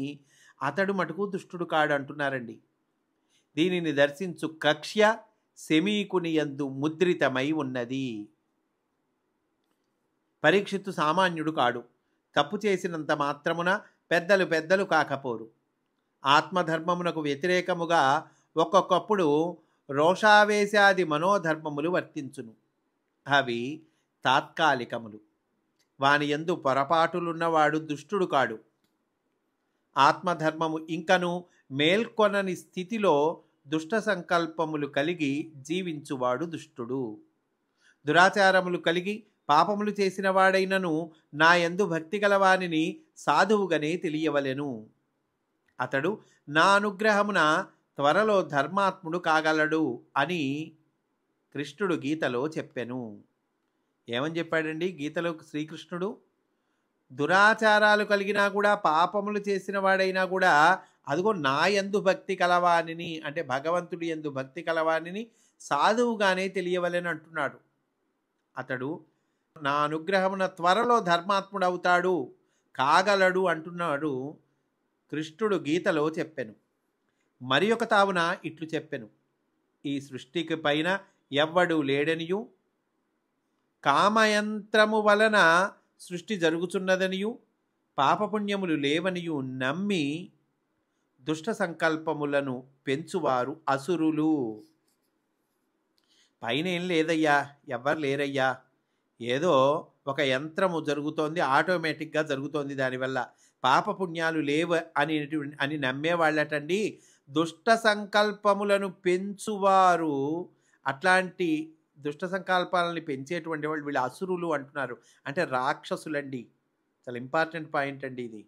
అతడు మటుకు దుష్టుడు కాడు అంటున్నారండి. దీనిని దర్శించు కక్ష్య శమీకుని యందు ముద్రితమై ఉన్నది. పరీక్షిత్తు సామాన్యుడు కాడు. తప్పు చేసినంత మాత్రమున పెద్దలు కాకపోరు. ఆత్మధర్మమునకు వ్యతిరేకముగా ఒక్కొక్కప్పుడు రోషావేశాది మనోధర్మములు వర్తించును. అవి తాత్కాలికములు. వాని యందు పొరపాటులున్నవాడు దుష్టుడు కాడు. ఆత్మధర్మము ఇంకను మేల్కొనని స్థితిలో దుష్ట సంకల్పములు కలిగి జీవించువాడు దుష్టుడు. దురాచారములు కలిగి పాపములు చేసిన వాడైనను నా యందు భక్తి గలవానిని సాధువుగానే తెలియవలెను. అతడు నా అనుగ్రహమున త్వరలో ధర్మాత్ముడు కాగలడు అని కృష్ణుడు గీతలో చెప్పెను. ఏమని చెప్పాడండి గీతలో శ్రీకృష్ణుడు? దురాచారాలు కలిగినా కూడా, పాపములు చేసిన వాడైనా కూడా అదిగో నా యందు భక్తి కలవానిని, అంటే భగవంతుడి యందు భక్తి కలవానిని సాధువుగానే తెలియవలని అంటున్నాడు. అతడు నా అనుగ్రహమున త్వరలో ధర్మాత్ముడవుతాడు, కాగలడు అంటున్నాడు కృష్ణుడు గీతలో చెప్పెను. మరి ఒక తావున ఇట్లు చెప్పెను: ఈ సృష్టికి పైన ఎవ్వడు లేడనియు, కామయంత్రము వలన సృష్టి జరుగుచున్నదనియు, పాపపుణ్యములు లేవనియు నమ్మి దుష్ట సంకల్పములను పెంచువారు అసురులు. పైన ఏం లేదయ్యా, ఎవ్వరు లేరయ్యా, ఏదో ఒక యంత్రము జరుగుతోంది, ఆటోమేటిక్గా జరుగుతోంది, దానివల్ల పాపపుణ్యాలు లేవు అని నమ్మేవాళ్ళటండి దుష్ట సంకల్పములను పెంచువారు. అట్లాంటి దుష్ట సంకల్పాలని పెంచేటువంటి వాళ్ళు వీళ్ళు అసురులు అంటున్నారు. అంటే రాక్షసులండి. చాలా ఇంపార్టెంట్ పాయింట్ అండి ఇది.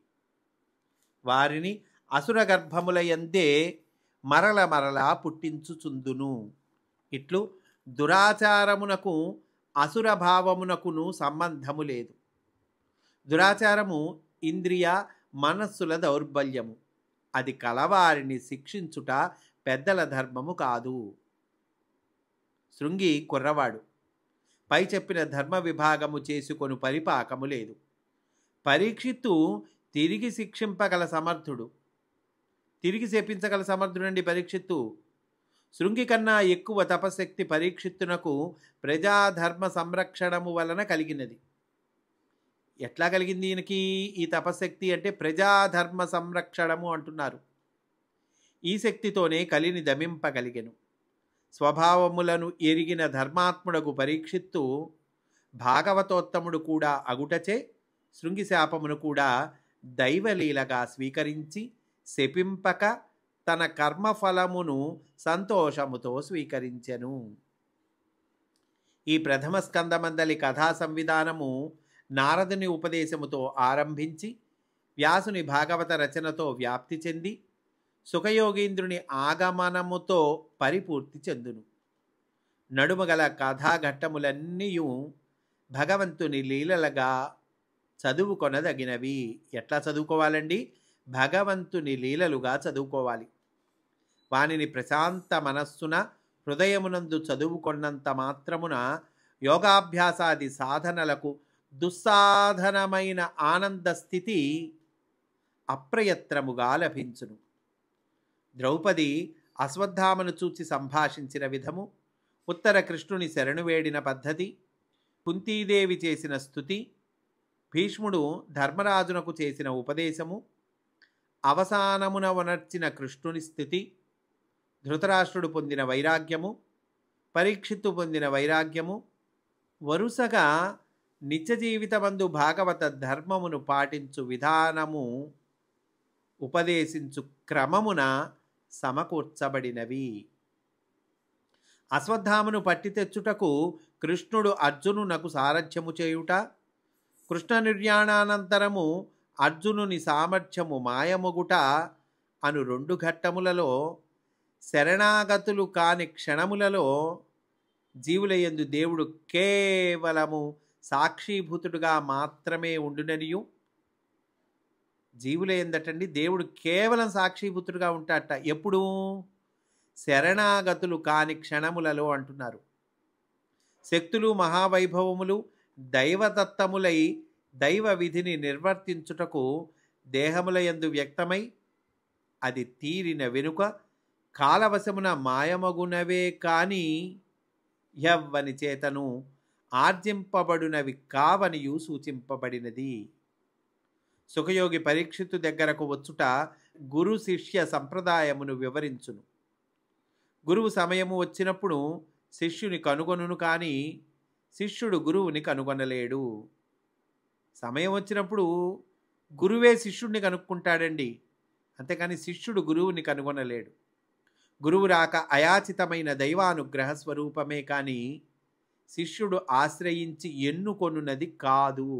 వారిని అసుర గర్భముల యందే మరల పుట్టించుచుందును. ఇట్లు దురాచారమునకు అసుర భావమునకును సంబంధము లేదు. దురాచారము ఇంద్రియ మనస్సుల దౌర్బల్యము. అది కలవారిని శిక్షించుట పెద్దల ధర్మము కాదు. శృంగి కుర్రవాడు, పై చెప్పిన ధర్మ విభాగము చేసుకొని పరిపాకము లేదు. పరీక్షిత్తు తిరిగి శిక్షింపగల సమర్థుడు, తిరిగి శపించగల సమర్థుడండి పరీక్షిత్తు. శృంగి కన్నా ఎక్కువ తపశక్తి పరీక్షిత్తునకు ప్రజాధర్మ సంరక్షణము వలన కలిగినది. ఎట్లా కలిగింది ఈయనకి ఈ తపశక్తి అంటే ప్రజాధర్మ సంరక్షణము అంటున్నారు. ఈ శక్తితోనే కలిని దమింపగలిగెను. స్వభావములను ఎరిగిన ధర్మాత్ముడకు పరీక్షిత్తు భాగవతోత్తముడు కూడా అగుటచే శృంగి శాపమును కూడా దైవలీలగా స్వీకరించి శపింపక తన కర్మఫలమును సంతోషముతో స్వీకరించెను. ఈ ప్రథమ స్కందమందలి కథా సంవిధానము నారదుని ఉపదేశముతో ఆరంభించి వ్యాసుని భాగవత రచనతో వ్యాప్తి చెంది సుఖయోగీంద్రుని ఆగమనముతో పరిపూర్తి చెందును. నడుమగల కథాఘట్టములన్నీ భగవంతుని లీలలుగా చదువుకొనదగినవి. ఎట్లా చదువుకోవాలండి? భగవంతుని లీలలుగా చదువుకోవాలి. వానిని ప్రశాంత మనస్సున హృదయమునందు చదువుకొన్నంత మాత్రమున యోగాభ్యాసాది సాధనలకు దుస్సాధనమైన ఆనంద స్థితి అప్రయత్నముగా లభించును. ద్రౌపది అశ్వత్థామను చూచి సంభాషించిన విధము, ఉత్తర కృష్ణుని శరణు వేడిన పద్ధతి, కుంతీదేవి చేసిన స్తుతి, భీష్ముడు ధర్మరాజునకు చేసిన ఉపదేశము, అవసానమున వనర్చిన కృష్ణుని స్థితి, ధృతరాష్ట్రుడు పొందిన వైరాగ్యము, పరీక్షిత్తు పొందిన వైరాగ్యము, వరుసగా నిత్య జీవితమందు భాగవత ధర్మమును పాటించు విధానము ఉపదేశించు క్రమమున సమకూర్చబడినవి. అశ్వత్థామను పట్టి తెచ్చుటకు కృష్ణుడు అర్జునునకు సారథ్యము చేయుట, కృష్ణ నిర్యాణానంతరము అర్జునుని సామర్థ్యము మాయమొగుట అను 2 ఘట్టములలో శరణాగతులు కాని క్షణములలో జీవులయందు దేవుడు కేవలము సాక్షీభూతుడుగా మాత్రమే ఉండుననియు, జీవులయందటండి దేవుడు కేవలం సాక్షీభూతుడుగా ఉంటాడట. ఎప్పుడు? శరణాగతులు కాని క్షణములలో అంటున్నారు. శక్తులు మహావైభవములు దైవదత్తములై దైవ విధిని నిర్వర్తించుటకు దేహములయందు వ్యక్తమై అది తీరిన వెనుక కాలవశమున మాయమగునవే కాని యవ్వని చేతను ఆర్జింపబడునవి కావనియు సూచింపబడినది. సుఖయోగి పరీక్షిత్తు దగ్గరకు వచ్చుట గురు శిష్య సంప్రదాయమును వివరించును. గురువు సమయము వచ్చినప్పుడు శిష్యుని కనుగొనును కానీ శిష్యుడు గురువుని కనుగొనలేడు. సమయం వచ్చినప్పుడు గురువే శిష్యుడిని కనుక్కుంటాడండి, అంతేకాని శిష్యుడు గురువుని కనుగొనలేడు. గురువు రాక అయాచితమైన దైవానుగ్రహ స్వరూపమే కానీ శిష్యుడు ఆశ్రయించి ఎన్నుకొనున్నది కాదు.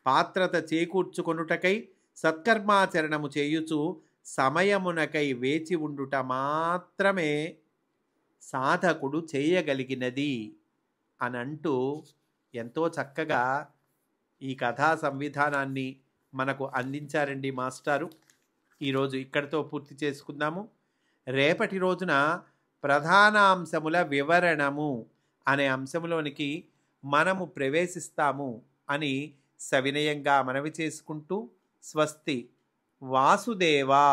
పాత్రత చేకూర్చుకొనుటకై సత్కర్మాచరణము చేయుచు సమయమునకై వేచి ఉండుట మాత్రమే సాధకుడు చేయగలిగినది అని అంటూ ఎంతో చక్కగా ఈ కథా సంవిధానాన్ని మనకు అందించారండి మాస్టారు. ఈరోజు ఇక్కడితో పూర్తి చేసుకుందాము. రేపటి రోజున ప్రధానాంశముల వివరణము అనే అంశంలోనికి మనము ప్రవేశిస్తాము అని సవినయంగా మనవి చేసుకుంటూ స్వస్తి. వాసుదేవా.